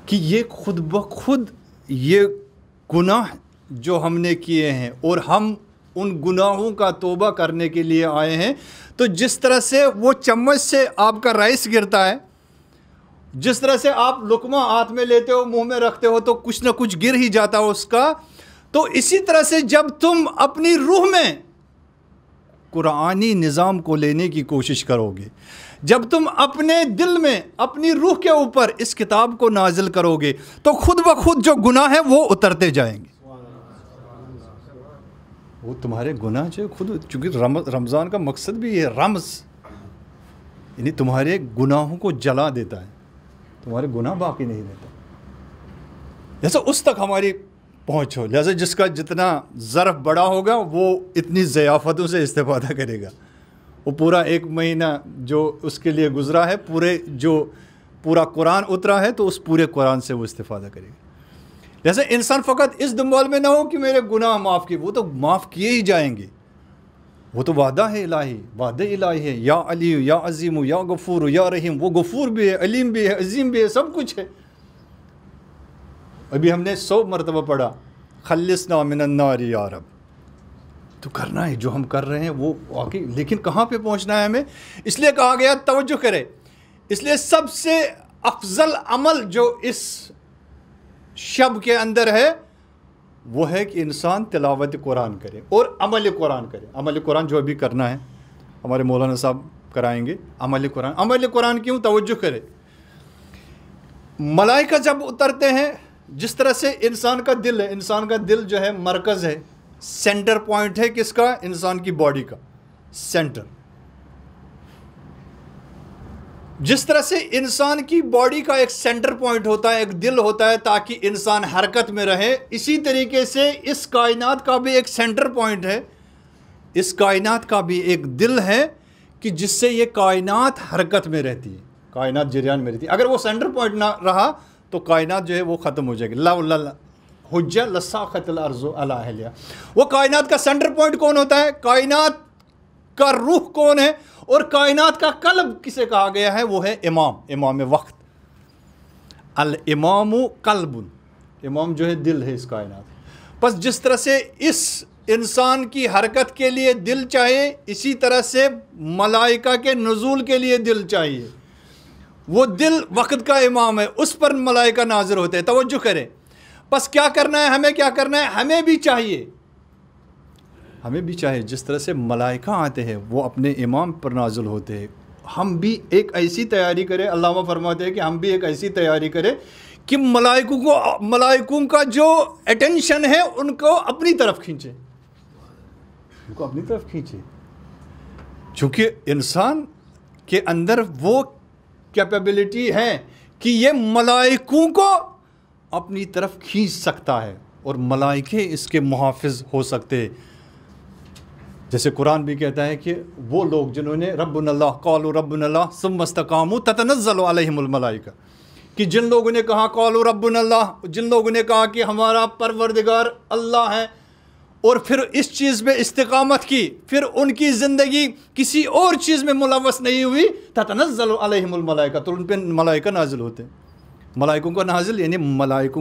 کہ یہ خود بخود یہ گناہ جو ہم نے کیے ہیں اور ہم ان گناہوں کا توبہ کرنے کے لیے آئے ہیں. تو جس طرح سے وہ چمچ سے آپ کا رائس گرتا ہے، جس طرح سے آپ لقمہ ہاتھ میں لیتے ہو منہ میں رکھتے ہو تو کچھ نہ کچھ گر ہی جاتا ہو اس کا، تو اسی طرح سے جب تم اپنی روح میں قرآنی نظام کو لینے کی کوشش کرو گے، جب تم اپنے دل میں اپنی روح کے اوپر اس کتاب کو نازل کرو گے تو خود بخود جو گناہ ہیں وہ اترتے جائیں گے. وہ تمہارے گناہ جو خود، چونکہ رمضان کا مقصد بھی یہ رمز، یعنی تمہارے گناہوں کو جلا دیتا ہے، تمہارے گناہ باقی نہیں رہتا. جیسا اس تک ہماری پہنچ ہو، لہٰذا جس کا جتنا ظرف بڑا ہوگا وہ اتنی ضیافتوں سے استفادہ کرے گا. وہ پورا ایک مہینہ جو اس کے لیے گزرا ہے، پورا قرآن اترا ہے تو اس پورے قرآن سے وہ استفادہ کرے گا. جیسے انسان فقط اس دنبال میں نہ ہو کہ میرے گناہ معاف کیے، وہ تو معاف کیے ہی جائیں گے. وہ تو وعدہ ہے الہی، وعدہ الہی ہے، یا علی یا عظیم یا غفور یا رحیم. وہ غفور بھی ہے، علیم بھی ہے، عظیم بھی ہے، سب کچھ ہے. ابھی ہم نے 100 مرتبہ پڑھا خلصنا من النار یا رب. تو کرنا ہے جو ہم کر رہے ہیں وہ واقعی، لیکن کہاں پہ پہنچنا ہے ہمیں؟ اس لیے کہا گیا توجہ کرے. اس لیے سب سے افضل عمل جو اس شب کے اندر ہے وہ ہے کہ انسان تلاوت قرآن کرے اور عمل قرآن کرے. عمل قرآن جو ابھی کرنا ہے ہمارے مولانا صاحب کرائیں گے. عمل قرآن کیوں؟ توجہ کرے. ملائکہ جب اترتے ہیں، جس طرح سے انسان کا دل ہے، انسان کا دل جو ہے مرکز ہے، سینٹر پوائنٹ ہے کس کا؟ انسان کی باڈی کا سینٹر. جس طرح سے انسان کی باڈی کا ایک سینٹر پوائنٹ ہوتا ہے، ایک دل ہوتا ہے تاکہ انسان حرکت میں رہے، اسی طریقے سے اس کائنات کا بھی ایک سینٹر پوائنٹ ہے، اس کائنات کا بھی ایک دل ہے کہ جس سے یہ کائنات حرکت میں رہتی ہے، کائنات جریان میں رہتی ہے. اگر وہ سینٹر پوائنٹ نہ رہا تو کائنات جو ہے وہ ختم ہو جائے گی. حجہ لساخت الارض علی اہلہا. وہ کائنات کا سینٹر پوائنٹ کون ہوتا ہے؟ کائنات کا روح کون ہے؟ اور کائنات کا قلب کسے کہا گیا ہے؟ وہ ہے امام وقت. الامام قلب، امام جو ہے دل ہے اس کائنات. بس جس طرح سے اس انسان کی حرکت کے لیے دل چاہیے، اسی طرح سے ملائکہ کے نزول کے لیے دل چاہیے. وہ دل وقت کا امام ہے، اس پر ملائکہ نازل ہوتے ہیں. توجہ کریں. بس کیا کرنا ہے ہمیں؟ کیا کرنا ہے؟ ہمیں بھی چاہیے جس طرح سے ملائکہ آتے ہیں وہ اپنے امام پر نازل ہوتے ہیں، ہم بھی ایک ایسی تیاری کریں. علامہ فرماتے ہیں کہ ہم بھی ایک ایسی تیاری کریں کہ ملائکوں کا جو اٹینشن ہے ان کو اپنی طرف کھینچے. چونکہ انسان کے اندر وہ کیپیبلٹی ہے کہ یہ ملائکوں کو اپنی طرف کھینچ سکتا ہے، اور ملائکے اس کے محافظ ہو سکتے. جیسے قرآن بھی کہتا ہے کہ وہ لوگ جنہوں نے ربنا اللہ قالوا ربنا اللہ ثم استقاموا تتنزل علیہم الملائکہ، کہ جن لوگوں نے کہا قالوا ربنا اللہ، جن لوگوں نے کہا کہ ہمارا پروردگار اللہ ہے، اور پھر اس چیز میں استقامت کی، پھر ان کی زندگی کسی اور چیز میں ملوث نہیں ہوئی، تتنزل علیہم الملائکہ، تو ان پہ ملائکہ نازل ہوتے ہیں. ملائکوں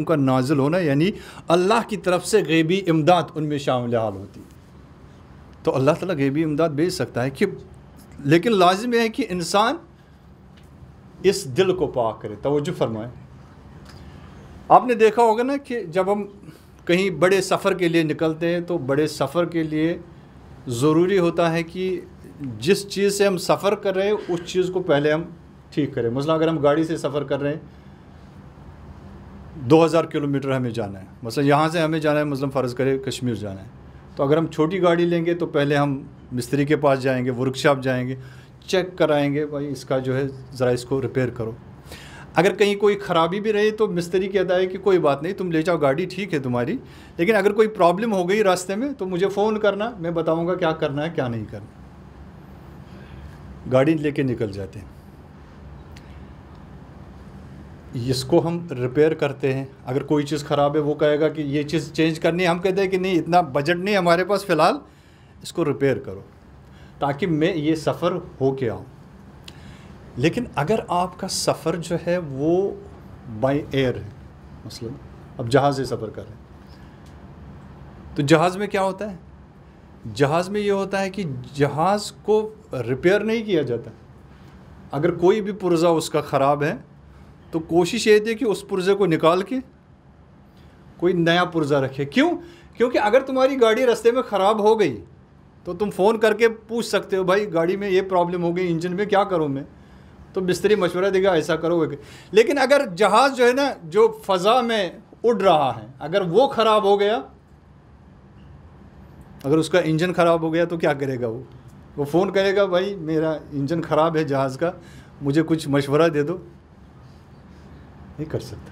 کا نازل ہونا یعنی اللہ کی طرف سے غیبی امداد ان میں شامل حال ہوتی. تو اللہ تعالیٰ غیبی امداد بھیج سکتا ہے، کہ لیکن لازم یہ ہے کہ انسان اس دل کو پاک کرے. توجہ فرمائیں. آپ نے دیکھا ہوگا نا کہ جب ہم کہیں بڑے سفر کے لیے نکلتے ہیں تو بڑے سفر کے لیے ضروری ہوتا ہے کہ جس چیز سے ہم سفر کر رہے ہیں اس چیز کو پہلے ہم ٹھیک کریں. مثلا اگر ہم گاڑی سے سفر کر رہے ہیں 2000 کلومیٹر ہمیں جانا ہے، مثلا یہاں سے ہمیں جانا ہے، مثلا فرض کرے کشمیر جانا ہے، تو اگر ہم چھوٹی گاڑی لیں گے تو پہلے ہم مستری کے پاس جائیں گے، ورک شاپ جائیں گے، چیک کرائیں گے بھائی اس کا جو ہے ذرا اس کو ریپیئر کرو. اگر کہیں کوئی خرابی بھی رہی تو مستری کہتا ہے کہ کوئی بات نہیں، تم لے جاؤ، گاڑی ٹھیک ہے تمہاری، لیکن اگر کوئی پرابلم ہو گئی راستے میں تو مجھے فون کرنا، میں بتاؤں گا کیا کرنا ہے کیا نہیں کرنا. گاڑی لے کے نکل جاتے ہیں. اس کو ہم ریپیئر کرتے ہیں. اگر کوئی چیز خراب ہے وہ کہے گا کہ یہ چیز چینج کرنی ہے، ہم کہتے ہیں کہ نہیں اتنا بجٹ نہیں ہمارے پاس فی الحال، اس کو ریپیئر کرو تاکہ میں یہ سفر ہو کے آؤں. لیکن اگر آپ کا سفر جو ہے وہ بائی ایئر ہے، مثلا اب جہاز سے سفر کر رہے ہیں، تو جہاز میں کیا ہوتا ہے؟ جہاز میں یہ ہوتا ہے کہ جہاز کو ریپیئر نہیں کیا جاتا. اگر کوئی بھی پرزہ اس کا خراب ہے تو کوشش یہ تھی کہ اس پرزے کو نکال کے کوئی نیا پرزہ رکھے. کیوں؟ کیونکہ اگر تمہاری گاڑی راستے میں خراب ہو گئی تو تم فون کر کے پوچھ سکتے ہو بھائی گاڑی میں یہ پرابلم ہو گئی، انجن میں کیا کروں میں، تو مستری مشورہ دے گا ایسا کرو. لیکن اگر جہاز جو ہے نا جو فضا میں اڑ رہا ہے، اگر وہ خراب ہو گیا، اگر اس کا انجن خراب ہو گیا تو کیا کرے گا؟ وہ فون کرے گا بھائی میرا انجن خراب ہے جہاز کا، مجھے کچھ مشورہ دے دو. نہیں کر سکتا.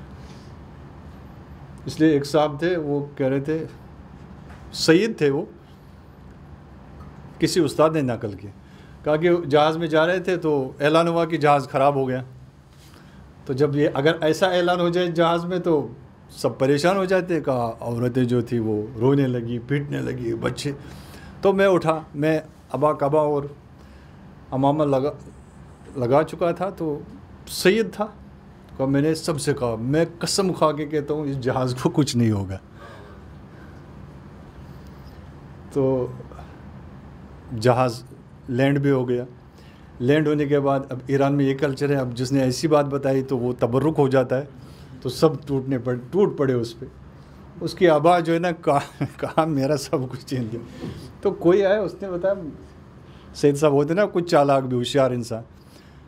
اس لیے ایک صاحب تھے وہ کہہ رہے تھے، سید تھے وہ، کسی استاد نے نقل کی، کہا کہ جہاز میں جا رہے تھے تو اعلان ہوا کہ جہاز خراب ہو گیا. تو جب یہ اگر ایسا اعلان ہو جائے جہاز میں تو سب پریشان ہو جاتے. کہا عورتیں جو تھی وہ رونے لگی، پیٹنے لگی، بچے. تو میں اٹھا، میں ابا کبا اور امامہ لگا چکا تھا، تو سید تھا. میں نے سب سے کہا، میں قسم کھا کے کہتا ہوں اس جہاز کو کچھ نہیں ہوگا. تو جہاز لینڈ بھی ہو گیا. لینڈ ہونے کے بعد اب ایران میں یہ کلچر ہے، اب جس نے ایسی بات بتائی تو وہ تبرک ہو جاتا ہے، تو سب ٹوٹ پڑے اس پہ. اس کی آبا جو ہے نا کہا میرا سب کچھ چینج ہے. تو کوئی آیا، اس نے بتایا، سید صاحب ہوتے نا کچھ چالاک بھی، ہوشیار انسان،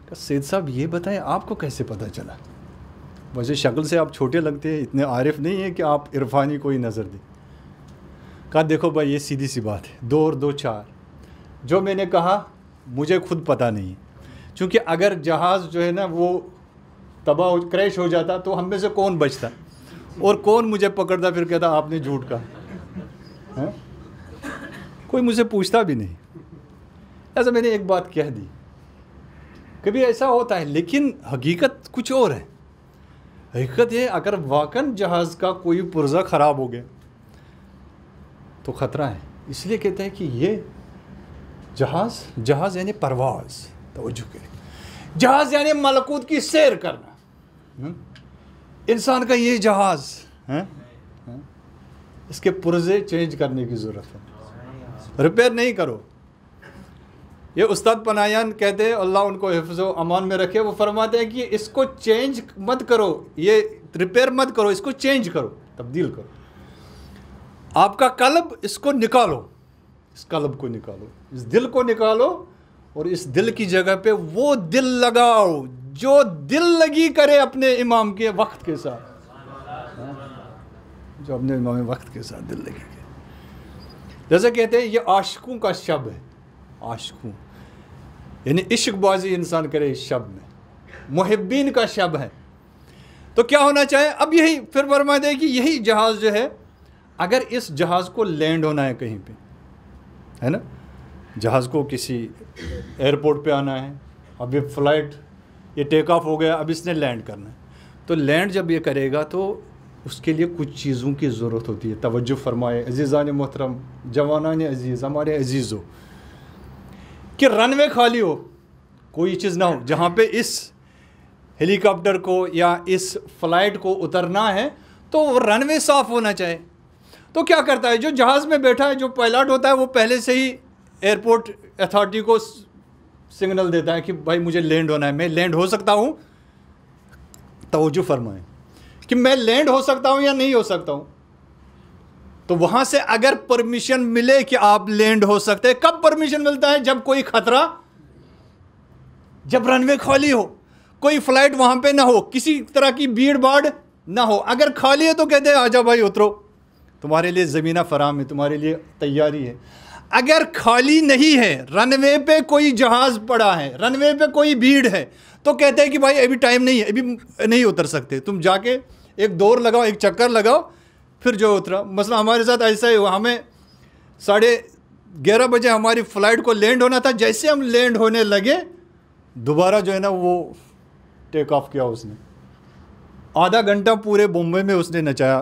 کہ سید صاحب یہ بتائیں آپ کو کیسے پتہ چلا؟ ویسے شکل سے آپ چھوٹے لگتے ہیں، اتنے عارف نہیں ہیں کہ آپ عرفانی کوئی نظر دیں. کہا دیکھو بھائی یہ سیدھی سی بات ہے، 2 اور 2 4. جو میں نے کہا مجھے خود پتہ نہیں، چونکہ اگر جہاز جو ہے نا وہ تباہ کریش ہو جاتا تو ہم میں سے کون بچتا، اور کون مجھے پکڑتا پھر کہتا آپ نے جھوٹ کہا. کوئی مجھ سے پوچھتا بھی نہیں. ایسا میں نے ایک بات کہہ دی. کبھی ایسا ہوتا ہے، لیکن حقیقت کچھ اور ہے. حقیقت یہ اگر واقعاً جہاز کا کوئی پرزہ خراب ہو گیا تو خطرہ ہے. اس لیے کہتے ہیں کہ یہ جہاز یعنی پرواز. توجہ کریں، جہاز یعنی ملکوت کی سیر کرنا. انسان کا یہ جہاز اس کے پرزے چینج کرنے کی ضرورت ہے، ریپیئر نہیں کرو۔ یہ استاد پناہیان کہتے ہیں، اللہ ان کو حفظ و امان میں رکھے، وہ فرماتے ہیں کہ اس کو چینج مت کرو، یہ ریپیئر مت کرو، اس کو چینج کرو، تبدیل کرو۔ آپ کا قلب، اس کو نکالو، اس قلب کو نکالو، اس دل کو نکالو، اور اس دل کی جگہ پہ وہ دل لگاؤ جو دل لگی کرے اپنے امام کے وقت کے ساتھ، جو اپنے امام وقت کے ساتھ دل لگی کرے۔ جیسے کہتے ہیں یہ عاشقوں کا شب ہے، عاشقوں یعنی عشق بازی انسان کرے اس شب میں، محبین کا شب ہے۔ تو کیا ہونا چاہیے؟ اب یہی پھر فرماتے ہیں کہ یہی جہاز جو ہے، اگر اس جہاز کو لینڈ ہونا ہے کہیں پہ، ہے نا، جہاز کو کسی ایئرپورٹ پہ آنا ہے، اب یہ فلائٹ یہ ٹیک آف ہو گیا، اب اس نے لینڈ کرنا ہے، تو لینڈ جب یہ کرے گا تو اس کے لیے کچھ چیزوں کی ضرورت ہوتی ہے۔ توجہ فرمائے عزیزان محترم، جوانان عزیز، ہمارے عزیز ہو کہ رن وے خالی ہو، کوئی چیز نہ ہو جہاں پہ اس ہیلی کاپٹر کو یا اس فلائٹ کو اترنا ہے، تو وہ رن وے صاف ہونا چاہیے۔ تو کیا کرتا ہے جو جہاز میں بیٹھا ہے، جو پائلٹ ہوتا ہے، وہ پہلے سے ہی ایئرپورٹ اتھارٹی کو سگنل دیتا ہے کہ بھائی مجھے لینڈ ہونا ہے، میں لینڈ ہو سکتا ہوں۔ توجہ فرمائیں کہ میں لینڈ ہو سکتا ہوں یا نہیں ہو سکتا ہوں۔ تو وہاں سے اگر پرمیشن ملے کہ آپ لینڈ ہو سکتے ہیں، کب پرمیشن ملتا ہے؟ جب کوئی خطرہ، جب رن وے خالی ہو، کوئی فلائٹ وہاں پہ نہ ہو، کسی طرح کی بھیڑ بھاڑ نہ ہو۔ اگر خالی ہے تو کہتے ہیں آجا بھائی اترو، تمہارے لیے زمینہ فراہم ہے، تمہارے لیے تیاری ہے۔ اگر خالی نہیں ہے، رن وے پہ کوئی جہاز پڑا ہے، رن وے پہ کوئی بھیڑ ہے، تو کہتے ہیں کہ بھائی ابھی ٹائم نہیں ہے، ابھی نہیں اتر سکتے، تم جا کے ایک دور لگاؤ، ایک چکر لگاؤ، پھر جو اترا۔ مثلا ہمارے ساتھ ایسا ہی ہوا، ہمیں 11:30 بجے ہماری فلائٹ کو لینڈ ہونا تھا، جیسے ہم لینڈ ہونے لگے دوبارہ جو ہے نا وہ ٹیک آف کیا، اس نے آدھا گھنٹہ پورے بمبئی میں اس نے نچایا،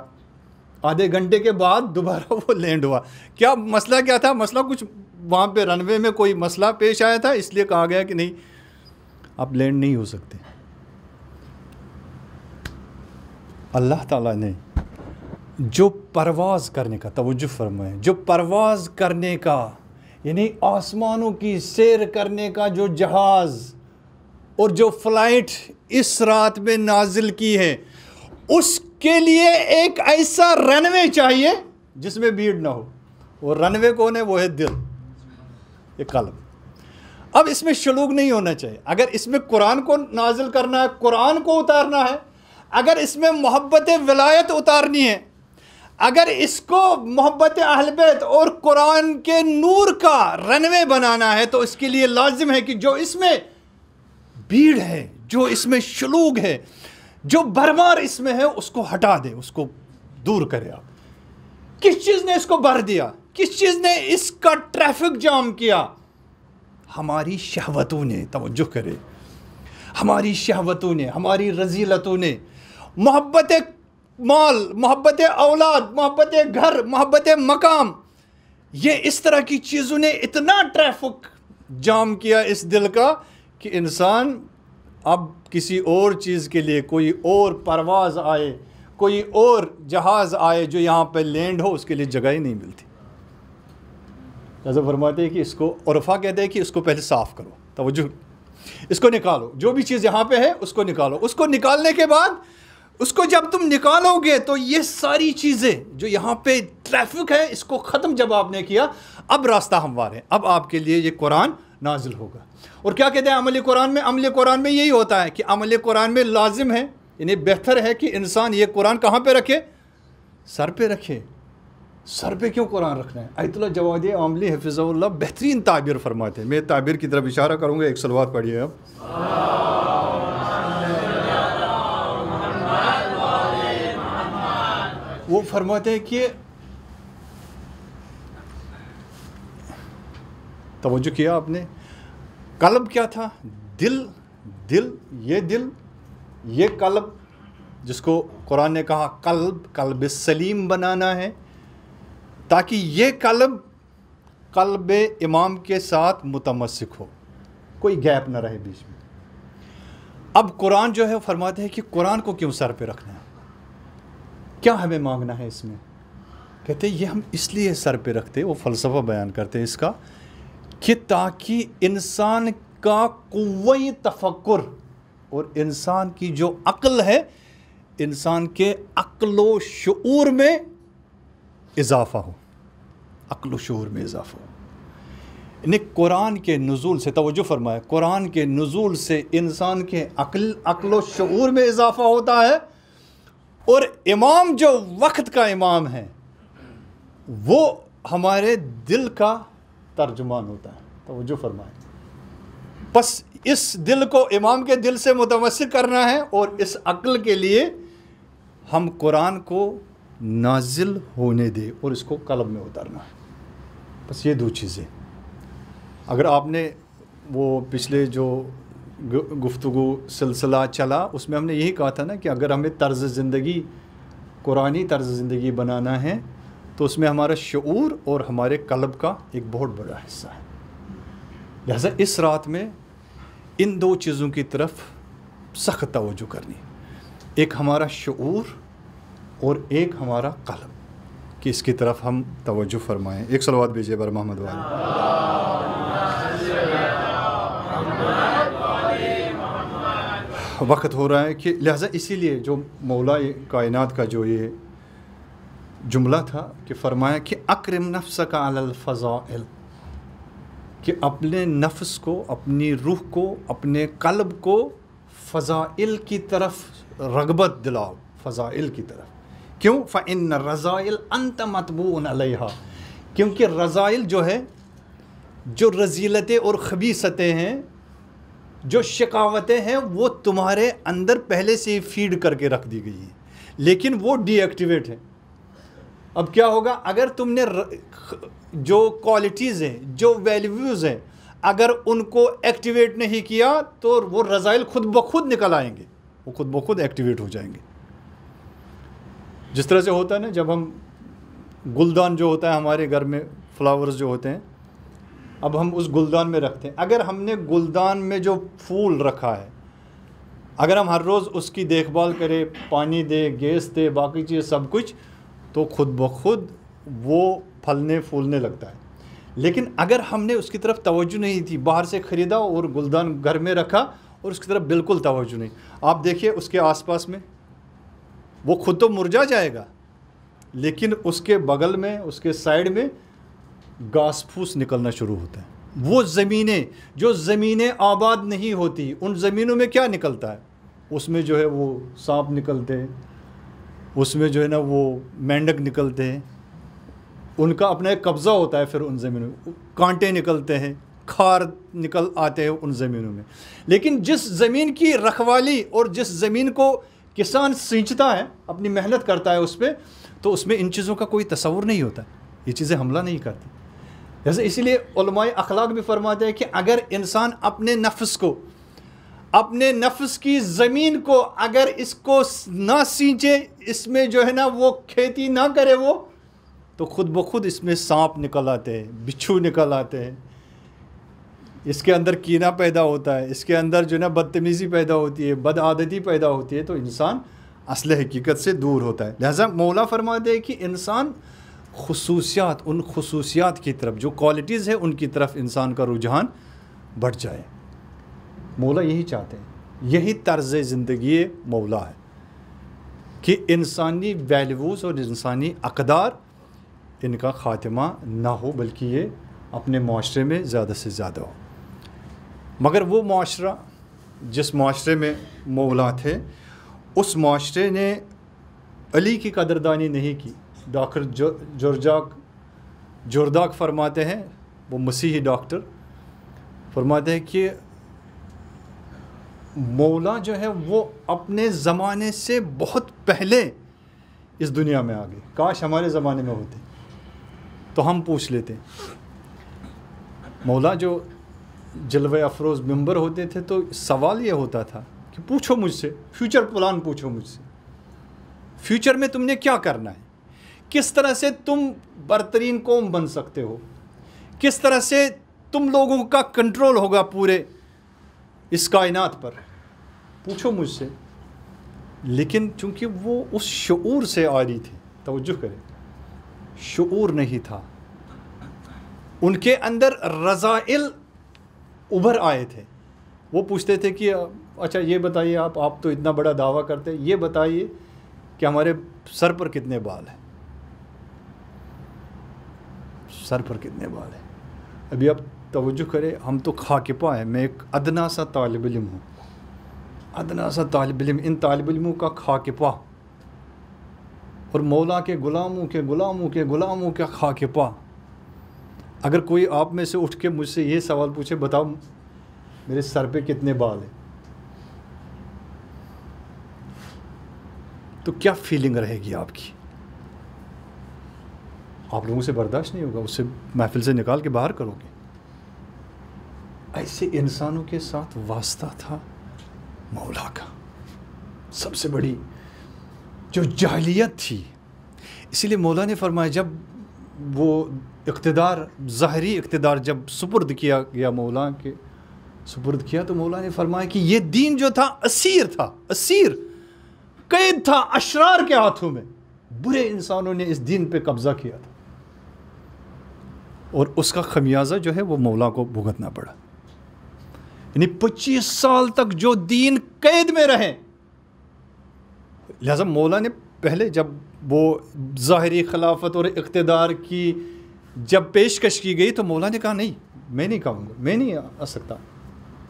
آدھے گھنٹے کے بعد دوبارہ وہ لینڈ ہوا۔ کیا مسئلہ کیا تھا؟ مسئلہ کچھ وہاں پہ رن وے میں کوئی مسئلہ پیش آیا تھا، اس لیے کہا گیا کہ نہیں آپ لینڈ نہیں ہو سکتے۔ اللہ تعالیٰ نے جو پرواز کرنے کا، توجہ فرمائیں، جو پرواز کرنے کا یعنی آسمانوں کی سیر کرنے کا جو جہاز اور جو فلائٹ اس رات میں نازل کی ہے، اس کے لیے ایک ایسا رن وے چاہیے جس میں بھیڑ نہ ہو۔ وہ رن وے کون ہے؟ وہ ہے دل، یہ قلب۔ اب اس میں شلوغ نہیں ہونا چاہیے۔ اگر اس میں قرآن کو نازل کرنا ہے، قرآن کو اتارنا ہے، اگر اس میں محبت ولایت اتارنی ہے، اگر اس کو محبت اہل بیت اور قرآن کے نور کا رن وے بنانا ہے، تو اس کے لیے لازم ہے کہ جو اس میں بھیڑ ہے، جو اس میں شلوغ ہے، جو بھرمار اس میں ہے، اس کو ہٹا دے، اس کو دور کرے۔ آپ کس چیز نے اس کو بھر دیا؟ کس چیز نے اس کا ٹریفک جام کیا؟ ہماری شہوتوں نے، توجہ کرے، ہماری شہوتوں نے، ہماری رذیلتوں نے، محبت مال، محبت اولاد، محبت گھر، محبت مقام، یہ اس طرح کی چیزوں نے اتنا ٹریفک جام کیا اس دل کا کہ انسان اب کسی اور چیز کے لیے، کوئی اور پرواز آئے، کوئی اور جہاز آئے جو یہاں پہ لینڈ ہو، اس کے لیے جگہ ہی نہیں ملتی۔ جیسے فرماتے ہیں کہ اس کو عرفا کہتے ہیں کہ اس کو پہلے صاف کرو، توجہ، اس کو نکالو، جو بھی چیز یہاں پہ ہے اس کو نکالو۔ اس کو نکالنے کے بعد، اس کو جب تم نکالو گے تو یہ ساری چیزیں جو یہاں پہ ٹریفک ہے، اس کو ختم جب آپ نے کیا، اب راستہ ہموار ہے، اب آپ کے لیے یہ قرآن نازل ہوگا۔ اور کیا کہتے ہیں عمل قرآن میں؟ عمل قرآن میں یہی ہوتا ہے کہ عمل قرآن میں لازم ہے، یعنی بہتر ہے کہ انسان یہ قرآن کہاں پہ رکھے؟ سر پہ رکھے۔ سر پہ کیوں قرآن رکھنا ہے؟ آیت اللہ جوادی عاملی حفظہ اللہ بہترین تعبیر فرماتے ہیں۔ میں تعبیر کی طرف اشارہ کروں گا، ایک صلوات پڑھیے اب۔ وہ فرماتے ہیں کہ توجہ کیا آپ نے، قلب کیا تھا؟ دل، یہ قلب جس کو قرآن نے کہا قلب سلیم بنانا ہے، تاکہ یہ قلب امام کے ساتھ متمسک ہو، کوئی گیپ نہ رہے بیچ میں۔ اب قرآن جو ہے فرماتے ہیں کہ قرآن کو کیوں سر پہ رکھنا ہے؟ کیا ہمیں مانگنا ہے اس میں؟ کہتے ہیں یہ ہم اس لیے سر پہ رکھتے، وہ فلسفہ بیان کرتے ہیں اس کا، کہ تاکہ انسان کا قوّی تفکر اور انسان کی جو عقل ہے، انسان کے عقل و شعور میں اضافہ ہو، عقل و شعور میں اضافہ ہو۔ یعنی قرآن کے نزول سے، توجہ فرمائے، قرآن کے نزول سے انسان کے عقل و شعور میں اضافہ ہوتا ہے، اور امام جو وقت کا امام ہے وہ ہمارے دل کا ترجمان ہوتا ہے، توجہ فرمائے۔ بس اس دل کو امام کے دل سے متمثل کرنا ہے، اور اس عقل کے لیے ہم قرآن کو نازل ہونے دے اور اس کو قلب میں اتارنا ہے۔ بس یہ دو چیزیں۔ اگر آپ نے وہ پچھلے جو گفتگو سلسلہ چلا اس میں ہم نے یہی کہا تھا نا کہ اگر ہمیں طرز زندگی، قرآنی طرز زندگی بنانا ہے تو اس میں ہمارا شعور اور ہمارے قلب کا ایک بہت بڑا حصہ ہے۔ لہذا اس رات میں ان دو چیزوں کی طرف سخت توجہ کرنی، ایک ہمارا شعور اور ایک ہمارا قلب، کہ اس کی طرف ہم توجہ فرمائیں۔ ایک صلوات بھیجیے بر محمد والے۔ وقت ہو رہا ہے کہ لہٰذا اسی لیے جو مولا کائنات کا جو یہ جملہ تھا کہ فرمایا کہ اکرم نفسک علی الفضائل، کہ اپنے نفس کو، اپنی روح کو، اپنے قلب کو فضائل کی طرف رغبت دلاؤ، فضائل کی طرف۔ کیوں؟ فإن الرذائل أنت مطبوع علیہا، کیونکہ رذائل جو ہے، جو رذیلتیں اور خبیثتیں ہیں، جو شقاوتیں ہیں، وہ تمہارے اندر پہلے سے ہی فیڈ کر کے رکھ دی گئی ہیں، لیکن وہ ڈی ایکٹیویٹ ہیں۔ اب کیا ہوگا اگر تم نے جو کوالٹیز ہیں، جو ویلیوز ہیں، اگر ان کو ایکٹیویٹ نہیں کیا تو وہ رذائل خود بخود نکل آئیں گے، وہ خود بخود ایکٹیویٹ ہو جائیں گے۔ جس طرح سے ہوتا ہے نا، جب ہم گلدان جو ہوتا ہے ہمارے گھر میں، فلاورز جو ہوتے ہیں، اب ہم اس گلدان میں رکھتے ہیں، اگر ہم نے گلدان میں جو پھول رکھا ہے، اگر ہم ہر روز اس کی دیکھ بھال کریں، پانی دے، گیس دے، باقی چیز سب کچھ، تو خود بخود وہ پھلنے پھولنے لگتا ہے۔ لیکن اگر ہم نے اس کی طرف توجہ نہیں تھی، باہر سے خریدا اور گلدان گھر میں رکھا اور اس کی طرف بالکل توجہ نہیں، آپ دیکھیے اس کے آس پاس میں وہ خود تو مرجھا جائے گا، لیکن اس کے بغل میں، اس کے سائڈ میں گھاس پھوس نکلنا شروع ہوتا ہے۔ وہ زمینیں جو زمینیں آباد نہیں ہوتی، ان زمینوں میں کیا نکلتا ہے؟ اس میں جو ہے وہ سانپ نکلتے ہیں، اس میں جو ہے نا وہ مینڈک نکلتے ہیں، ان کا اپنا ایک قبضہ ہوتا ہے، پھر ان زمینوں میں کانٹے نکلتے ہیں، کھار نکل آتے ہیں ان زمینوں میں۔ لیکن جس زمین کی رکھوالی اور جس زمین کو کسان سینچتا ہے، اپنی محنت کرتا ہے اس پہ، تو اس میں ان چیزوں کا کوئی تصور نہیں ہوتا، یہ چیزیں حملہ نہیں کرتی۔ جیسے اسی لیے علماء اخلاق بھی فرماتے ہیں کہ اگر انسان اپنے نفس کو، اپنے نفس کی زمین کو اگر اس کو نہ سینچے، اس میں جو ہے نا وہ کھیتی نہ کرے وہ، تو خود بخود اس میں سانپ نکل آتے ہیں، بچھو نکل آتے ہیں، اس کے اندر کینہ پیدا ہوتا ہے، اس کے اندر جو ہے نا بدتمیزی پیدا ہوتی ہے، بد عادتی پیدا ہوتی ہے، تو انسان اصل حقیقت سے دور ہوتا ہے۔ لہٰذا مولا فرماتے ہیں کہ انسان خصوصیات، ان خصوصیات کی طرف، جو کوالٹیز ہیں ان کی طرف انسان کا رجحان بڑھ جائے۔ مولا یہی چاہتے ہیں، یہی طرز زندگی مولا ہے کہ انسانی ویلیوز اور انسانی اقدار، ان کا خاتمہ نہ ہو، بلکہ یہ اپنے معاشرے میں زیادہ سے زیادہ ہو۔ مگر وہ معاشرہ، جس معاشرے میں مولا تھے، اس معاشرے نے علی کی قدردانی نہیں کی۔ ڈاکٹر جورداک فرماتے ہیں، وہ مسیحی ڈاکٹر فرماتے ہیں کہ مولا جو ہے وہ اپنے زمانے سے بہت پہلے اس دنیا میں آ گئے۔ کاش ہمارے زمانے میں ہوتے تو ہم پوچھ لیتے۔ مولا جو جلوہ افروز ممبر ہوتے تھے تو سوال یہ ہوتا تھا کہ پوچھو مجھ سے، فیوچر پلان پوچھو مجھ سے، فیوچر میں تم نے کیا کرنا ہے، کس طرح سے تم برترین قوم بن سکتے ہو، کس طرح سے تم لوگوں کا کنٹرول ہوگا پورے اس کائنات پر، پوچھو مجھ سے۔ لیکن چونکہ وہ اس شعور سے آ رہی تھی، توجہ کریں، شعور نہیں تھا، ان کے اندر رذائل ابھر آئے تھے. وہ پوچھتے تھے کہ اچھا یہ بتائیے آپ تو اتنا بڑا دعویٰ کرتے، یہ بتائیے کہ ہمارے سر پر کتنے بال ہیں، سر پر کتنے بال ہیں. ابھی آپ توجہ کریں، ہم تو خاک پا ہیں. میں ایک ادنا سا طالب علم ہوں، ادنا سا طالب علم، ان طالب علموں کا خاک پا، اور مولا کے غلاموں کے غلاموں کے غلاموں کا خاک پا. اگر کوئی آپ میں سے اٹھ کے مجھ سے یہ سوال پوچھے، بتاؤ میرے سر پہ کتنے بال ہیں، تو کیا فیلنگ رہے گی آپ کی؟ آپ لوگوں سے برداشت نہیں ہوگا، اسے محفل سے نکال کے باہر کرو گے. ایسے انسانوں کے ساتھ واسطہ تھا مولا کا. سب سے بڑی جو جاہلیت تھی، اسی لیے مولا نے فرمایا جب وہ اقتدار، ظاہری اقتدار جب سپرد کیا گیا، مولا کے سپرد کیا، تو مولا نے فرمایا کہ یہ دین جو تھا اسیر تھا، اسیر قید تھا اشرار کے ہاتھوں میں. برے انسانوں نے اس دین پہ قبضہ کیا تھا، اور اس کا خمیازہ جو ہے وہ مولا کو بھگتنا پڑا. یعنی 25 سال تک جو دین قید میں رہے. لہذا مولا نے پہلے جب وہ ظاہری خلافت اور اقتدار کی جب پیشکش کی گئی، تو مولا نے کہا نہیں، میں نہیں کہوں گا، میں نہیں آ سکتا،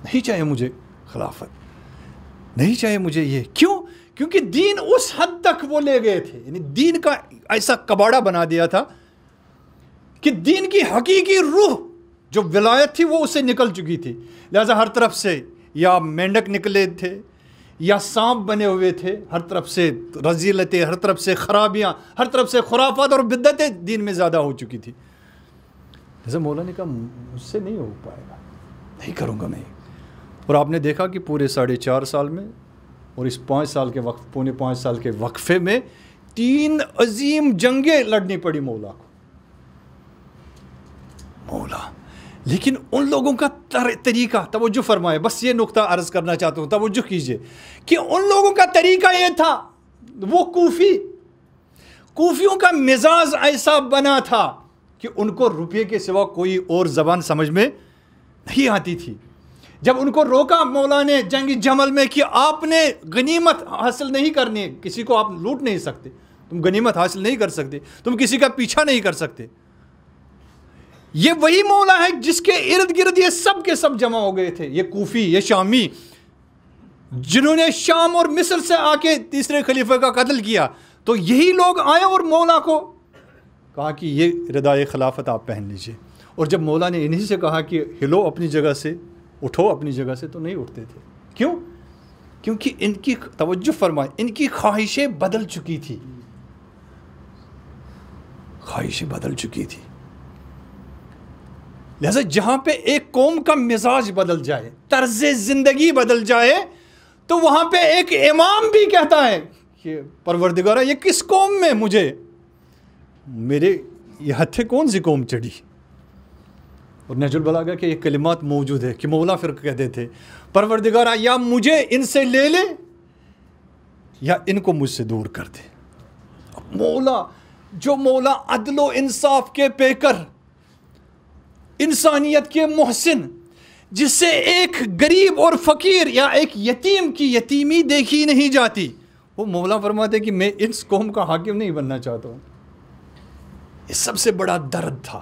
نہیں چاہیے مجھے خلافت، نہیں چاہیے مجھے یہ. کیوں؟ کیونکہ دین اس حد تک وہ لے گئے تھے، یعنی دین کا ایسا کباڑا بنا دیا تھا کہ دین کی حقیقی روح جو ولایت تھی وہ اسے نکل چکی تھی. لہذا ہر طرف سے یا مینڈک نکلے تھے یا سانپ بنے ہوئے تھے، ہر طرف سے رذیلتیں، ہر طرف سے خرابیاں، ہر طرف سے خرافات اور بدعتیں دین میں زیادہ ہو چکی تھی. لہذا مولا نے کہا مجھ سے نہیں ہو پائے گا، نہیں کروں گا میں. اور آپ نے دیکھا کہ پورے 4.5 سال میں اور اس 5 سال کے وقت، پونے 5 سال کے وقفے میں 3 عظیم جنگیں لڑنی پڑی مولا کو. مولا لیکن ان لوگوں کا طریقہ، توجہ فرمائے، بس یہ نقطہ عرض کرنا چاہتا ہوں، توجہ کیجئے کہ ان لوگوں کا طریقہ یہ تھا، وہ کوفیوں کا مزاج ایسا بنا تھا کہ ان کو روپے کے سوا کوئی اور زبان سمجھ میں نہیں آتی تھی. جب ان کو روکا مولا نے جنگ جمل میں کہ آپ نے غنیمت حاصل نہیں کرنی، کسی کو آپ لوٹ نہیں سکتے، تم غنیمت حاصل نہیں کر سکتے، تم کسی کا پیچھا نہیں کر سکتے. یہ وہی مولا ہے جس کے ارد گرد یہ سب کے سب جمع ہو گئے تھے، یہ کوفی، یہ شامی، جنہوں نے شام اور مصر سے آ کے تیسرے خلیفہ کا قتل کیا. تو یہی لوگ آئے اور مولا کو کہا کہ یہ ردائے خلافت آپ پہن لیجئے. اور جب مولا نے انہی سے کہا کہ ہلو اپنی جگہ سے، اٹھو اپنی جگہ سے، تو نہیں اٹھتے تھے. کیوں؟ کیونکہ ان کی، توجہ فرمائیں، ان کی خواہشیں بدل چکی تھی، خواہشیں بدل چکی تھی. لہذا جہاں پہ ایک قوم کا مزاج بدل جائے، طرز زندگی بدل جائے، تو وہاں پہ ایک امام بھی کہتا ہے کہ پروردگارہ یہ کس قوم میں مجھے، میرے یہ ہتھے کون سی قوم چڑھی. اور نہج البلاغہ کے یہ کلمات موجود ہے کہ مولا پھر کہتے تھے پروردگارہ یا مجھے ان سے لے لے یا ان کو مجھ سے دور کر دے. مولا، جو مولا عدل و انصاف کے پیکر، انسانیت کے محسن، جس سے ایک غریب اور فقیر یا ایک یتیم کی یتیمی دیکھی نہیں جاتی، وہ مولا فرماتے کہ میں اس قوم کا حاکم نہیں بننا چاہتا ہوں. یہ سب سے بڑا درد تھا،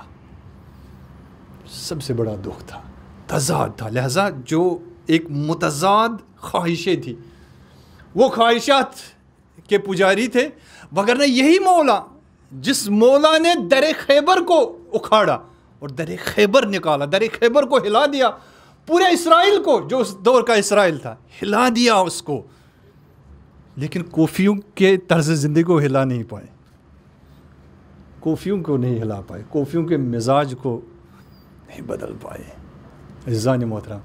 سب سے بڑا دکھ تھا، تضاد تھا. لہذا جو ایک متضاد خواہشیں تھی، وہ خواہشات کے پجاری تھے. وگرنہ یہی مولا، جس مولا نے در خیبر کو اکھاڑا اور در خیبر نکالا، در خیبر کو ہلا دیا، پورے اسرائیل کو، جو اس دور کا اسرائیل تھا، ہلا دیا اس کو. لیکن کوفیوں کے طرز زندگی کو ہلا نہیں پائے، کوفیوں کو نہیں ہلا پائے، کوفیوں کے مزاج کو نہیں بدل پائے. عزیزان محترم،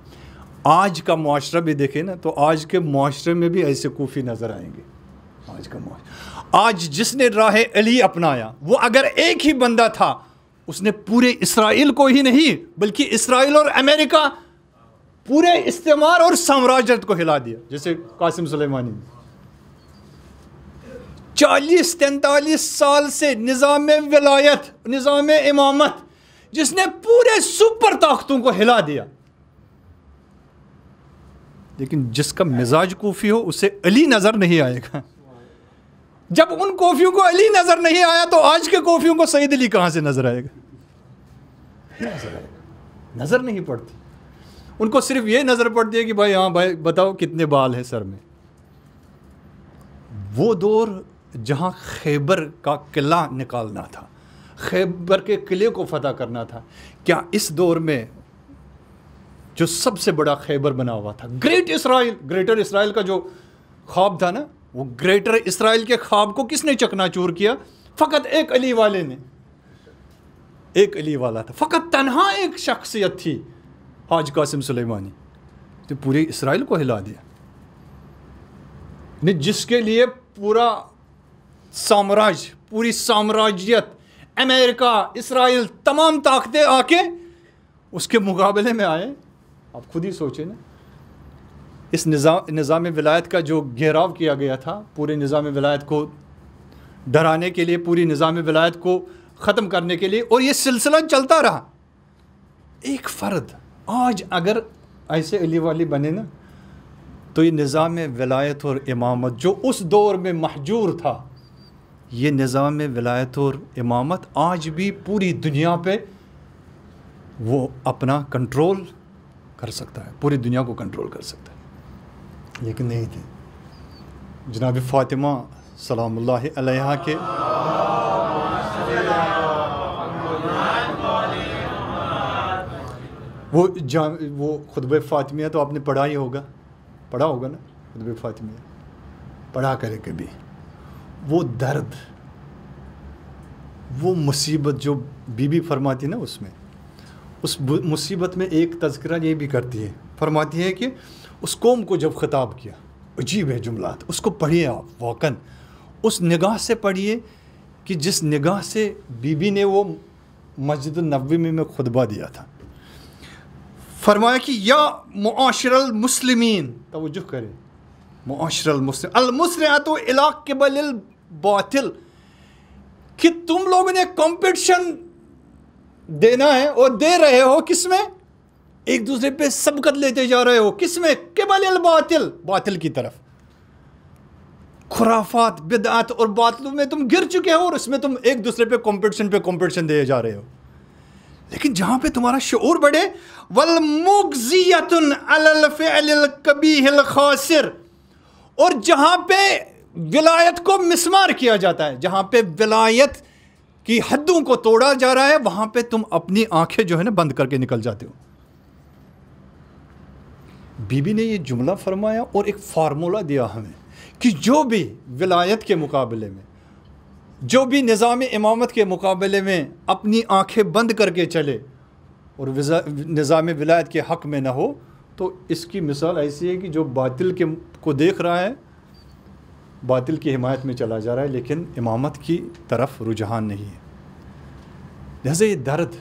آج کا معاشرہ بھی دیکھیں نا، تو آج کے معاشرے میں بھی ایسے کوفی نظر آئیں گے. آج کا معاشرہ، آج جس نے راہ علی اپنایا، وہ اگر ایک ہی بندہ تھا، اس نے پورے اسرائیل کو ہی نہیں بلکہ اسرائیل اور امریکہ، پورے استعمار اور سامراجیت کو ہلا دیا. جیسے قاسم سلیمانی 40-43 سال سے نظام ولایت، نظام امامت جس نے پورے سپر طاقتوں کو ہلا دیا، لیکن جس کا مزاج کوفی ہو اسے علی نظر نہیں آئے گا۔ جب ان کوفیوں کو علی نظر نہیں آیا تو آج کے کوفیوں کو سعید علی کہاں سے نظر آئے گا؟ نظر نہیں پڑتی۔ ان کو صرف یہ نظر پڑتی ہے کہ بھائی ہاں بھائی بتاؤ کتنے بال ہیں سر میں۔ وہ دور جہاں خیبر کا قلعہ نکالنا تھا، خیبر کے قلعے کو فتح کرنا تھا، کیا اس دور میں جو سب سے بڑا خیبر بنا ہوا تھا، گریٹر اسرائیل کا جو خواب تھا نا، وہ گریٹر اسرائیل کے خواب کو کس نے چکنا چور کیا؟ فقط ایک علی والے نے۔ ایک علی والا تھا، فقط تنہا ایک شخصیت تھی، حاج قاسم سلیمانی، تو پورے اسرائیل کو ہلا دیا، جس کے لیے پورا سامراج، پوری سامراجیت، امریکہ، اسرائیل، تمام طاقتیں آ کے اس کے مقابلے میں آئے۔ آپ خود ہی سوچیں نا، اس نظام ولایت کا جو گھیراؤ کیا گیا تھا، پورے نظام ولایت کو ڈرانے کے لیے، پوری نظام ولایت کو ختم کرنے کے لیے، اور یہ سلسلہ چلتا رہا۔ ایک فرد آج اگر ایسے علی والی بنے نا، تو یہ نظام ولایت اور امامت جو اس دور میں محجور تھا، یہ نظام ولایت اور امامت آج بھی پوری دنیا پہ وہ اپنا کنٹرول کر سکتا ہے، پوری دنیا کو کنٹرول کر سکتا ہے، لیکن نہیں تھے۔ جناب فاطمہ سلام اللہ علیہا کے وہ خطبہ فاطمیہ تو آپ نے پڑھا ہوگا نا، خطبہ فاطمیہ پڑھا کرے کبھی۔ وہ درد، وہ مصیبت جو بی بی فرماتی نا، اس مصیبت میں ایک تذکرہ یہ بھی کرتی ہے، فرماتی ہے کہ اس قوم کو جب خطاب کیا، عجیب ہے جملات، اس کو پڑھیے آپ واقعاً، اس نگاہ سے پڑھیے کہ جس نگاہ سے بی بی نے وہ مسجد النبوی میں خطبہ دیا تھا۔ فرمایا کہ یا معاشر المسلمین، توجہ کریں، معاشر المسلم المسرعۃ الی قبل الباطل، کہ تم لوگوں نے کمپٹیشن دینا ہے اور دے رہے ہو کس میں؟ ایک دوسرے پہ سبقت لیتے جا رہے ہو، کس میں؟ قبل الباطل، باطل کی طرف، خرافات، بدعات اور باطلوں میں تم گر چکے ہو، اور اس میں تم ایک دوسرے پہ کمپٹیشن دے جا رہے ہو۔ لیکن جہاں پہ تمہارا شعور بڑھے، والمغزیۃ علی الفعل القبیح الخاسر، اور جہاں پہ ولایت کو مسمار کیا جاتا ہے، جہاں پہ ولایت کی حدوں کو توڑا جا رہا ہے، وہاں پہ تم اپنی آنکھیں جو ہے نا بند کر کے نکل جاتے ہو۔ بی بی نے یہ جملہ فرمایا اور ایک فارمولہ دیا ہمیں کہ جو بھی ولایت کے مقابلے میں، جو بھی نظام امامت کے مقابلے میں اپنی آنکھیں بند کر کے چلے اور نظام ولایت کے حق میں نہ ہو، تو اس کی مثال ایسی ہے کہ جو باطل کو دیکھ رہا ہے، باطل کی حمایت میں چلا جا رہا ہے، لیکن امامت کی طرف رجحان نہیں ہے۔ لہذا یہ درد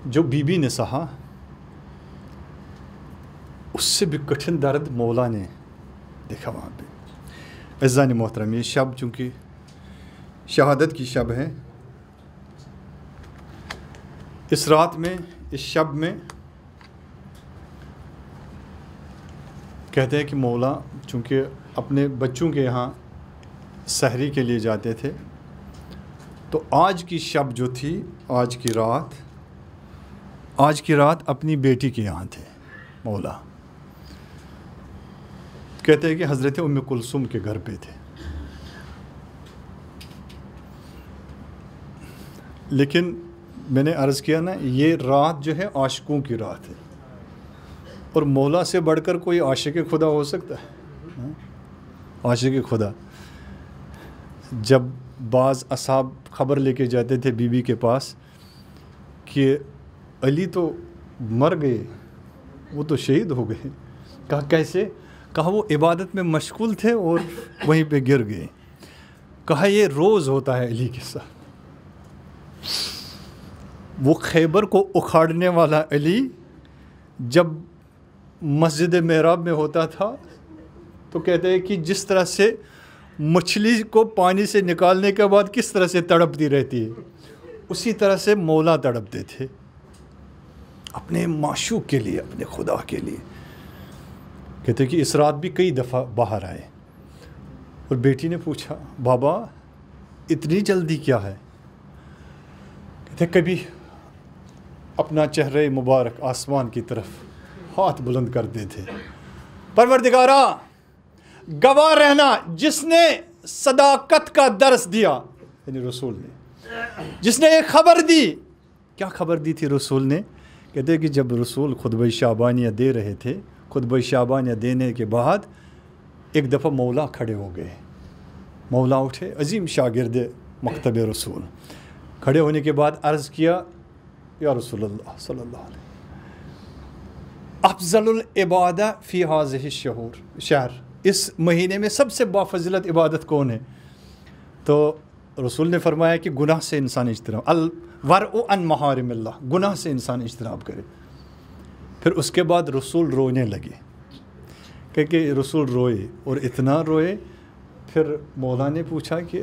جو بی بی نے سہا، اس سے بھی کٹھن درد مولا نے دیکھا وہاں پہ۔ عزیزان محترم، یہ شب چونکہ شہادت کی شب ہے، اس رات میں، اس شب میں کہتے ہیں کہ مولا چونکہ اپنے بچوں کے یہاں سحری کے لیے جاتے تھے، تو آج کی شب جو تھی، آج کی رات اپنی بیٹی کے یہاں تھے مولا۔ کہتے ہیں کہ حضرت ام کلثوم کے گھر پہ تھے، لیکن میں نے عرض کیا نا، یہ رات جو ہے عاشقوں کی رات ہے، اور مولا سے بڑھ کر کوئی عاشق خدا ہو سکتا ہے؟ عاشق خدا، جب بعض اصحاب خبر لے کے جاتے تھے بی بی کے پاس کہ علی تو مر گئے، وہ تو شہید ہو گئے، کہا کیسے؟ کہا وہ عبادت میں مشغول تھے اور وہیں پہ گر گئے۔ کہا یہ روز ہوتا ہے علی کے ساتھ۔ وہ خیبر کو اکھاڑنے والا علی جب مسجد محراب میں ہوتا تھا تو کہتے ہیں کہ جس طرح سے مچھلی کو پانی سے نکالنے کے بعد کس طرح سے تڑپتی رہتی ہے، اسی طرح سے مولا تڑپتے تھے اپنے معشوق کے لیے، اپنے خدا کے لیے۔ کہتے کہ اس رات بھی کئی دفعہ باہر آئے اور بیٹی نے پوچھا بابا اتنی جلدی کیا ہے؟ کہتے کبھی اپنا چہرہ مبارک آسمان کی طرف ہاتھ بلند کرتے تھے، پروردگارا گواہ رہنا جس نے صداقت کا درس دیا، یعنی رسول نے، جس نے ایک خبر دی۔ کیا خبر دی تھی رسول نے؟ کہتے کہ جب رسول خطبہ شعبانیہ دے رہے تھے، خطبہ شعبانیہ دینے کے بعد ایک دفعہ مولا کھڑے ہو گئے، مولا اٹھے، عظیم شاگرد مکتب رسول، کھڑے ہونے کے بعد عرض کیا یا رسول اللہ صلی اللہ علیہ وسلم افضل العبادہ فی ہذہ الشہر، اس مہینے میں سب سے بافضلت عبادت کون ہے؟ تو رسول نے فرمایا کہ گناہ سے انسان اجتناب، الورع عن محارم اللہ، گناہ سے انسان اجتناب کرے۔ پھر اس کے بعد رسول رونے لگے، کہ رسول روئے اور اتنا روئے، پھر مولا نے پوچھا کہ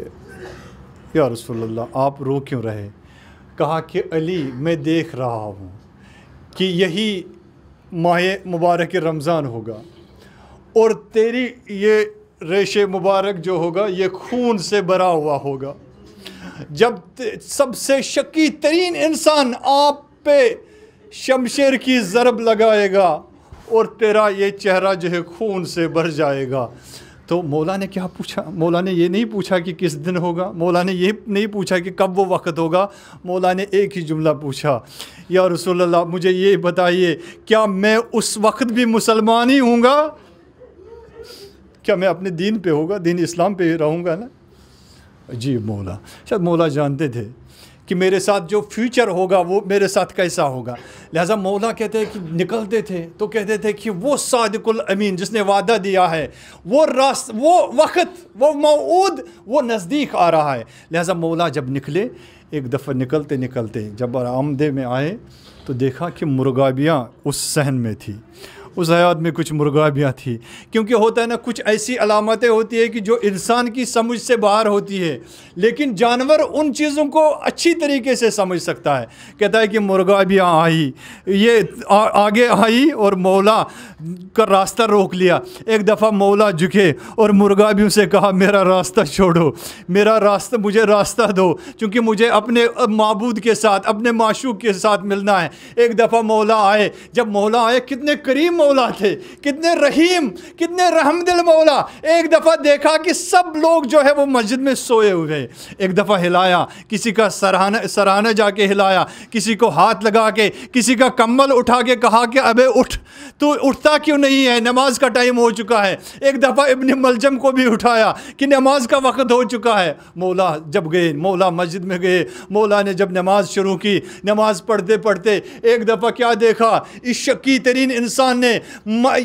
یا رسول اللہ آپ رو کیوں رہے؟ کہا کہ علی میں دیکھ رہا ہوں کہ یہی ماہ مبارک رمضان ہوگا اور تیری یہ ریش مبارک جو ہوگا یہ خون سے بھرا ہوا ہوگا، جب سب سے شقی ترین انسان آپ پہ شمشیر کی ضرب لگائے گا اور تیرا یہ چہرہ جو ہے خون سے بھر جائے گا۔ تو مولا نے کیا پوچھا؟ مولا نے یہ نہیں پوچھا کہ کس دن ہوگا، مولا نے یہ نہیں پوچھا کہ کب وہ وقت ہوگا، مولا نے ایک ہی جملہ پوچھا، یا رسول اللہ مجھے یہ بتائیے کیا میں اس وقت بھی مسلمان ہی ہوں گا؟ کیا میں اپنے دین پہ ہوگا، دین اسلام پہ رہوں گا نا؟ عجیب مولا، شاید مولا جانتے تھے کہ میرے ساتھ جو فیوچر ہوگا وہ میرے ساتھ کیسا ہوگا، لہٰذا مولا کہتے ہیں کہ نکلتے تھے تو کہتے تھے کہ وہ صادق الامین جس نے وعدہ دیا ہے، وہ وقت، وہ موعود، وہ نزدیک آ رہا ہے۔ لہٰذا مولا جب نکلے، ایک دفعہ نکلتے نکلتے جب آمدے میں آئے تو دیکھا کہ مرغابیاں اس صحن میں تھی، اس حیات میں کچھ مرغابیاں تھی، کیونکہ ہوتا ہے نا کچھ ایسی علامتیں ہوتی ہیں کہ جو انسان کی سمجھ سے باہر ہوتی ہے، لیکن جانور ان چیزوں کو اچھی طریقے سے سمجھ سکتا ہے۔ کہتا ہے کہ مرغابیاں آئی، یہ آگے آئی اور مولا کا راستہ روک لیا۔ ایک دفعہ مولا جھکے اور مرغابیوں سے کہا میرا راستہ چھوڑو، میرا راستہ، مجھے راستہ دو، چونکہ مجھے اپنے معبود کے ساتھ، اپنے معشوق کے ساتھ ملنا ہے۔ ایک دفعہ مولا آئے، جب مولا آئے کتنے کریم مولا تھے، کتنے رحیم، کتنے رحم دل مولا۔ ایک دفعہ دیکھا کہ سب لوگ جو ہے وہ مسجد میں سوئے ہوئے، ایک دفعہ ہلایا، کسی کا سرہانہ جا کے ہلایا، کسی کو ہاتھ لگا کے، کسی کا کمبل اٹھا کے کہا کہ ابے اٹھ، تو اٹھتا کیوں نہیں ہے، نماز کا ٹائم ہو چکا ہے۔ ایک دفعہ ابن ملجم کو بھی اٹھایا کہ نماز کا وقت ہو چکا ہے۔ مولا جب گئے، مولا مسجد میں گئے، مولا نے جب نماز شروع کی، نماز پڑھتے پڑھتے ایک دفعہ کیا دیکھا، اس شقی ترین انسان نے،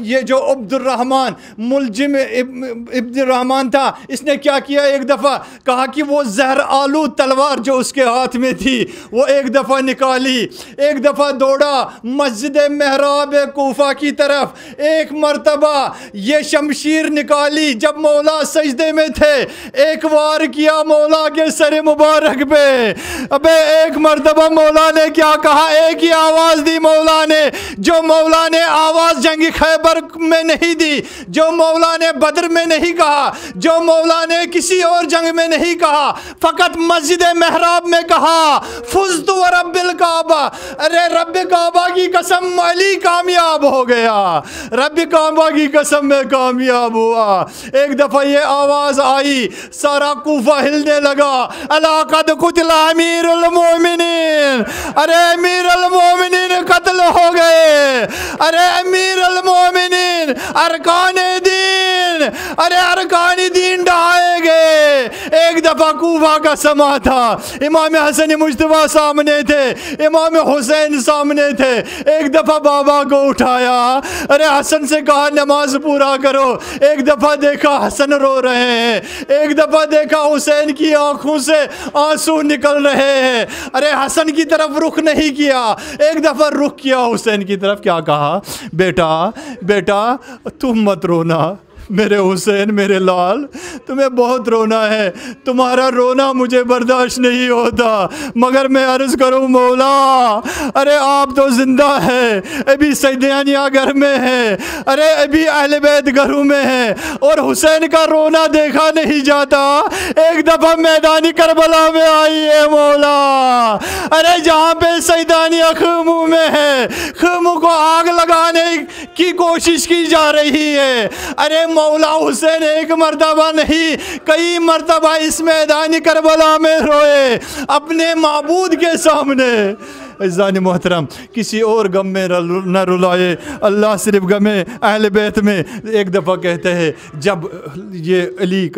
یہ جو عبد الرحمن ملجم عبد الرحمن تھا، اس نے کیا کیا، ایک دفعہ کہا کہ وہ زہر آلو تلوار جو اس کے ہاتھ میں تھی وہ ایک دفعہ نکالی، ایک دفعہ دوڑا مسجد محراب کوفہ کی طرف، ایک مرتبہ یہ شمشیر نکالی، جب مولا سجدے میں تھے ایک وار کیا مولا کے سر مبارک پہ۔ ابے ایک مرتبہ مولا نے کیا کہا، ایک ہی آواز دی مولا نے، جو مولا نے آواز جنگ خیبر میں نہیں دی، جو مولا نے بدر میں نہیں کہا، جو مولا نے کسی اور جنگ میں نہیں کہا، فقط مسجد محراب میں کہا فزت ورب الکعبہ، ارے رب کعبہ کی قسم علی کامیاب ہو گیا، رب کعبہ کی قسم میں کامیاب ہوا۔ ایک دفعہ یہ آواز آئی، سارا کوفہ ہلنے لگا، الا قد قتل امیر المومنین، ارے امیر المومنین قتل ہو گئے، ارے امیر المومنین ارکان دین، ارے ارکان دین ڈھائے گئے۔ ایک دفعہ کوفہ کا سما تھا، امام حسن مجتبیٰ سامنے تھے، امام حسین سامنے تھے، ایک دفعہ بابا کو اٹھایا، ارے حسن سے کہا نماز پورا کرو۔ ایک دفعہ دیکھا حسن رو رہے ہیں، ایک دفعہ دیکھا حسین کی آنکھوں سے آنسو نکل رہے ہیں، ارے حسن کی طرف رخ نہیں کیا، ایک دفعہ رخ کیا حسین کی طرف، کیا کہا، بیٹا بیٹا تم مت رونا، میرے حسین میرے لال تمہیں بہت رونا ہے، تمہارا رونا مجھے برداشت نہیں ہوتا، مگر میں عرض کروں مولا ارے آپ تو زندہ ہے، ابھی سیدانیہ گھر میں ہے، ارے ابھی اہل بیت گھروں میں ہے اور حسین کا رونا دیکھا نہیں جاتا، ایک دفعہ میدانی کربلا میں آئی ہے مولا، ارے جہاں پہ سیدانیہ خیموں میں ہے، خیموں کو آگ لگانے کی کوشش کی جا رہی ہے، ارے مولا حسین ایک مرتبہ نہیں کئی مرتبہ اس میدان کربلا میں روئے اپنے معبود کے سامنے۔ عزیزان محترم کسی اور غم میں نہ رلائے، اللہ صرف غم اہل بیت میں۔ ایک دفعہ کہتے ہیں جب یہ علی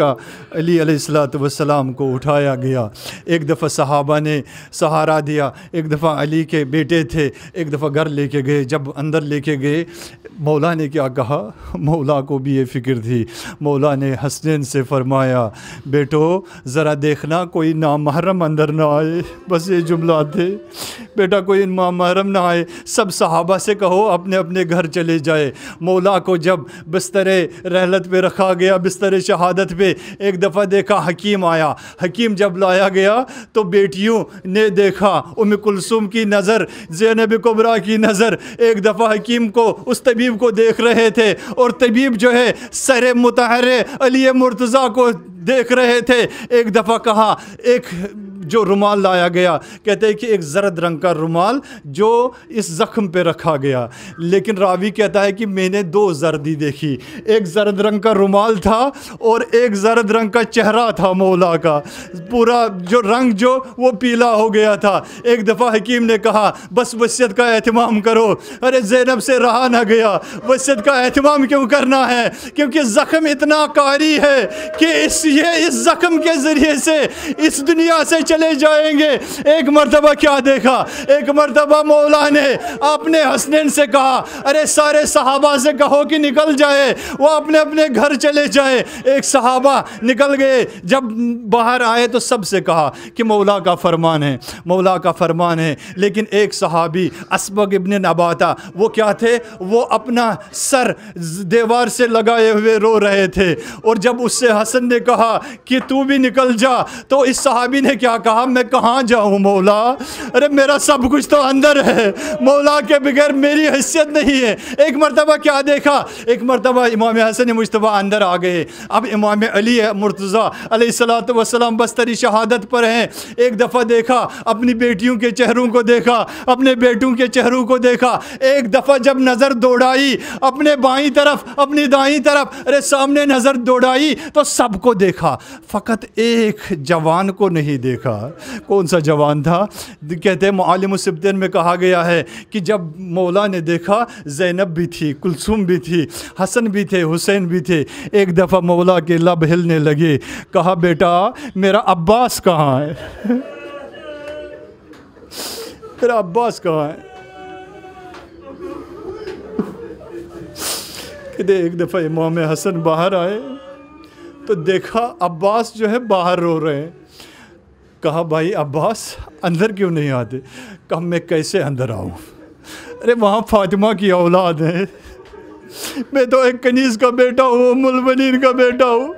علیہ السلام کو اٹھایا گیا، ایک دفعہ صحابہ نے سہارا دیا، ایک دفعہ علی کے بیٹے تھے، ایک دفعہ گھر لے کے گئے، جب اندر لے کے گئے مولا نے کیا کہا، مولا کو بھی یہ فکر تھی، مولا نے حسنین سے فرمایا بیٹو ذرا دیکھنا کوئی نامحرم اندر نہ آئے، بس یہ جملہ تھے، بیٹا کوئی نامحرم نہ آئے، سب صحابہ سے کہو اپنے اپنے گھر چلے جائے۔ مولا کو جب بستر رحلت پہ رکھا گیا، بستر شہادت پہ، ایک دفعہ دیکھا حکیم آیا، حکیم جب لایا گیا تو بیٹیوں نے دیکھا، ام کلثوم کی نظر، زینب کبریٰ کی نظر ایک دفعہ حکیم کو، اس طبیب کو دیکھ رہے تھے، اور طبیب جو ہے سر مطہر علی مرتضیٰ کو دیکھ رہے تھے۔ ایک دفعہ کہا ایک جو رومال لایا گیا، کہتے ہیں کہ ایک زرد رنگ کا رومال جو اس زخم پہ رکھا گیا، لیکن راوی کہتا ہے کہ میں نے دو زردی دیکھی، ایک زرد رنگ کا رومال تھا اور ایک زرد رنگ کا چہرہ تھا مولا کا، پورا جو رنگ جو وہ پیلا ہو گیا تھا۔ ایک دفعہ حکیم نے کہا بس وصیت کا اہتمام کرو، ارے زینب سے رہا نہ گیا، وصیت کا اہتمام کیوں کرنا ہے، کیونکہ زخم اتنا قاری ہے کہ اس زخم کے ذریعے سے اس دنیا سے چلے جائیں گے۔ ایک مرتبہ کیا دیکھا، ایک مرتبہ مولا نے اپنے حسنین سے کہا ارے سارے صحابہ سے کہو کہ نکل جائے، وہ اپنے اپنے گھر چلے جائے۔ ایک صحابہ نکل گئے، جب باہر آئے تو سب سے کہا کہ مولا کا فرمان ہے، مولا کا فرمان ہے، لیکن ایک صحابی اسبغ ابن نباتہ وہ کیا تھے، وہ اپنا سر دیوار سے لگائے ہوئے رو رہے تھے، اور جب اس سے حسن نے کہا کہ تو بھی نکل جا تو اس صحابی نے کیا کہا، میں کہاں جاؤں مولا، ارے میرا سب کچھ تو اندر ہے، مولا کے بغیر میری حیثیت نہیں ہے۔ ایک مرتبہ کیا دیکھا، ایک مرتبہ امام حسن مجتبیٰ اندر آ گئے، اب امام علی مرتضیٰ علیہ السلام بستر شہادت پر ہیں۔ ایک دفعہ دیکھا اپنی بیٹیوں کے چہروں کو دیکھا، اپنے بیٹوں کے چہروں کو دیکھا، ایک دفعہ جب نظر دوڑائی اپنے بائیں طرف اپنی دائیں طرف، ارے سامنے نظر دوڑائی تو سب کو دیکھا، فقط ایک جوان کو نہیں دیکھا۔ کون سا جوان تھا، کہتے ہیں معالم السبتین میں کہا گیا ہے کہ جب مولا نے دیکھا زینب بھی تھی، کلثوم بھی تھی، حسن بھی تھے، حسین بھی تھے، ایک دفعہ مولا کے لب ہلنے لگے، کہا بیٹا میرا عباس کہاں ہے، میرا عباس کہاں ہے۔ کہتے ایک دفعہ امام حسن باہر آئے تو دیکھا عباس جو ہے باہر رو رہے ہیں، کہا بھائی عباس اندر کیوں نہیں آتے، کہا میں کیسے اندر آؤں، ارے وہاں فاطمہ کی اولاد ہے، میں تو ایک کنیز کا بیٹا ہوں، ام المؤمنین کا بیٹا ہوں،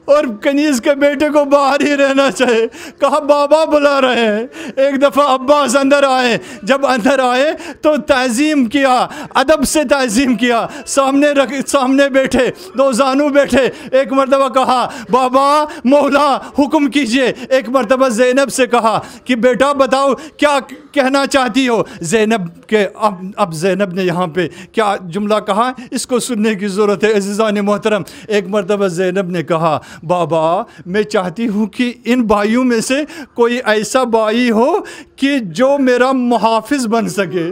اور کنیز کے بیٹے کو باہر ہی رہنا چاہے۔ کہا بابا بلا رہے ہیں۔ ایک دفعہ عباس اندر آئے، جب اندر آئے تو تعظیم کیا، ادب سے تعظیم کیا، سامنے بیٹھے، دو زانو بیٹھے۔ ایک مرتبہ کہا بابا مولا حکم کیجئے۔ ایک مرتبہ زینب سے کہا کہ بیٹا بتاؤ کیا کہنا چاہتی ہو۔ زینب کے اب زینب نے یہاں پہ کیا جملہ کہا، اس کو سننے کی ضرورت ہے عزیزان محترم۔ ایک مرتبہ زینب نے کہا بابا میں چاہتی ہوں کہ ان بھائیوں میں سے کوئی ایسا بھائی ہو کہ جو میرا محافظ بن سکے،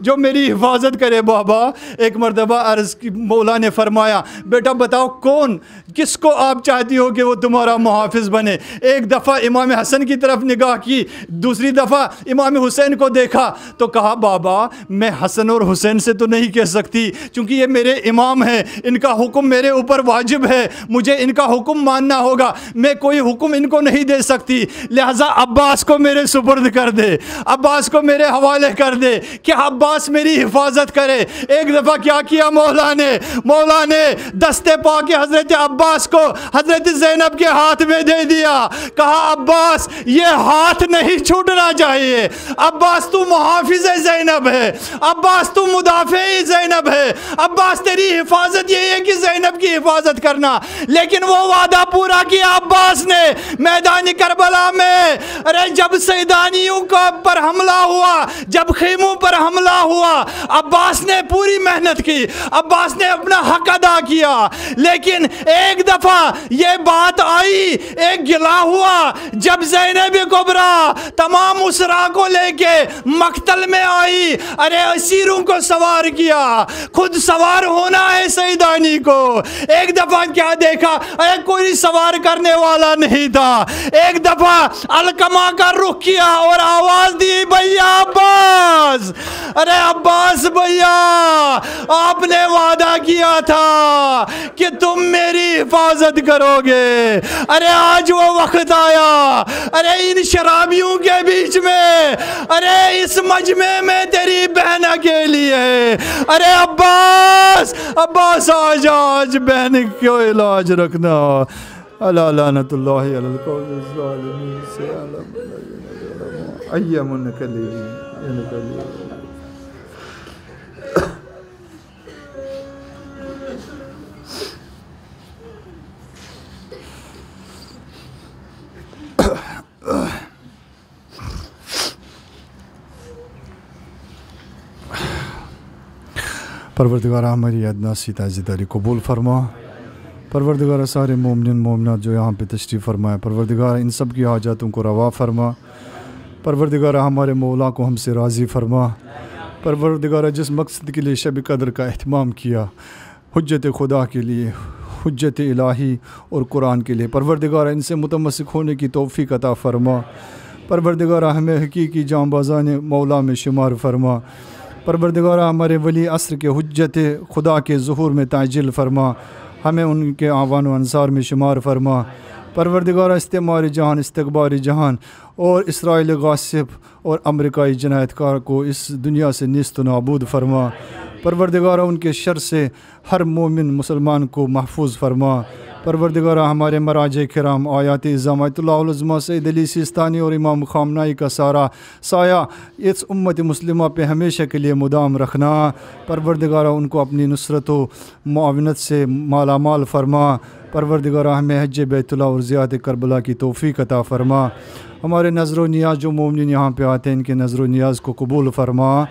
جو میری حفاظت کرے بابا۔ ایک مرتبہ عرض کی مولا نے فرمایا بیٹا بتاؤ کون کس کو آپ چاہتی ہو کہ وہ تمہارا محافظ بنے؟ ایک دفعہ امام حسن کی طرف نگاہ کی، دوسری دفعہ امام حسین کو دیکھا تو کہا بابا میں حسن اور حسین سے تو نہیں کہہ سکتی چونکہ یہ میرے امام ہیں، ان کا حکم میرے اوپر واجب ہے، مجھے ان کا حکم ماننا ہوگا، میں کوئی حکم ان کو نہیں دے سکتی، لہٰذا عباس کو میرے سپرد کر دے، عباس کو میرے حوالے کر دے کہ عباس میری حفاظت کرے۔ ایک دفعہ کیا کیا مولا نے دستے پا کے حضرت عباس کو حضرت زینب کے ہاتھ میں دے دیا، کہا عباس یہ ہاتھ نہیں چھوٹنا چاہیے، عباس تو محافظ زینب ہے، عباس تو مدافع زینب ہے، عباس تیری حفاظت یہی ہے کہ زینب کی حفاظت کرنا۔ لیکن وہ وعدہ پورا کیا عباس نے میدان کربلا میں۔ ارے جب سیدانیوں پر حملہ ہوا، جب خیموں پر حملہ ہوا، عباس نے پوری محنت کی، عباس نے اپنا حق ادا کیا، لیکن ایک دفعہ یہ بات آئی، ایک گلا ہوا جب زینب کبریٰ تمام اسرا کو لے کے مقتل میں آئی، ارے اسیروں کو سوار کیا، خود سوار ہونا ہے سیدانی کو۔ ایک دفعہ کیا دیکھا، ارے کوئی سوار کرنے والا نہیں تھا، ایک دفعہ علقمہ کا رخ کیا اور آواز دی بھیا عباس، ارے عباس بھیا آپ نے وعدہ کیا تھا کہ تم میری حفاظت کرو گے، ارے آج وہ وقت آیا، ارے ان شرابیوں کے بیچ میں، ارے اس مجمع میں تیری بہن اکیلی ہے، ارے عباس آج بہن کیوں علاج رکھنا۔ اللہ لعنت اللہ علی القوم الظالمین سے ایام الکلیمین۔ پروردگار ہماری ادنا سی تعزیداری قبول فرما، پروردگار سارے مومنین مومنات جو یہاں پہ تشریف فرمائے، پروردگار ان سب کی حاجاتوں کو روا فرما، پروردگار ہمارے مولا کو ہم سے راضی فرما، پروردگار جس مقصد کے لیے شب قدر کا اہتمام کیا، حجت خدا کے لیے، حجت الہی اور قرآن کے لیے، پروردگار ان سے متمسک ہونے کی توفیق عطا فرما، پروردگار ہمیں حقیقی جانبازان مولا میں شمار فرما، پروردگار ہمارے ولی عصر کے حجت خدا کے ظہور میں تعجل فرما، ہمیں ان کے اعوان و انصار میں شمار فرما، پروردگار استعمار جہان، استکبار جہان اور اسرائیل غاصب اور امریکائی جنایت کار کو اس دنیا سے نیست و نابود فرما، پروردگار ان کے شر سے ہر مومن مسلمان کو محفوظ فرما، پروردگار ہمارے مراجع کرام آیات اعظام آیت اللہ العظمیٰ سید علی سیستانی اور امام خامنائی کا سارا سایہ اس امت مسلمہ پہ ہمیشہ کے لیے مدام رکھنا، پروردگار ان کو اپنی نصرت و معاونت سے مالا مال فرما، پروردگار ہمیں حج بیت اللہ اور زیارت کربلا کی توفیق عطا فرما، ہمارے نظر و نیاز جو مومنین یہاں پہ آتے ہیں ان کے نظر و نیاز کو قبول فرما،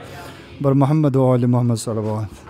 بر محمد و آل محمد صلی اللہ علیہ وسلم۔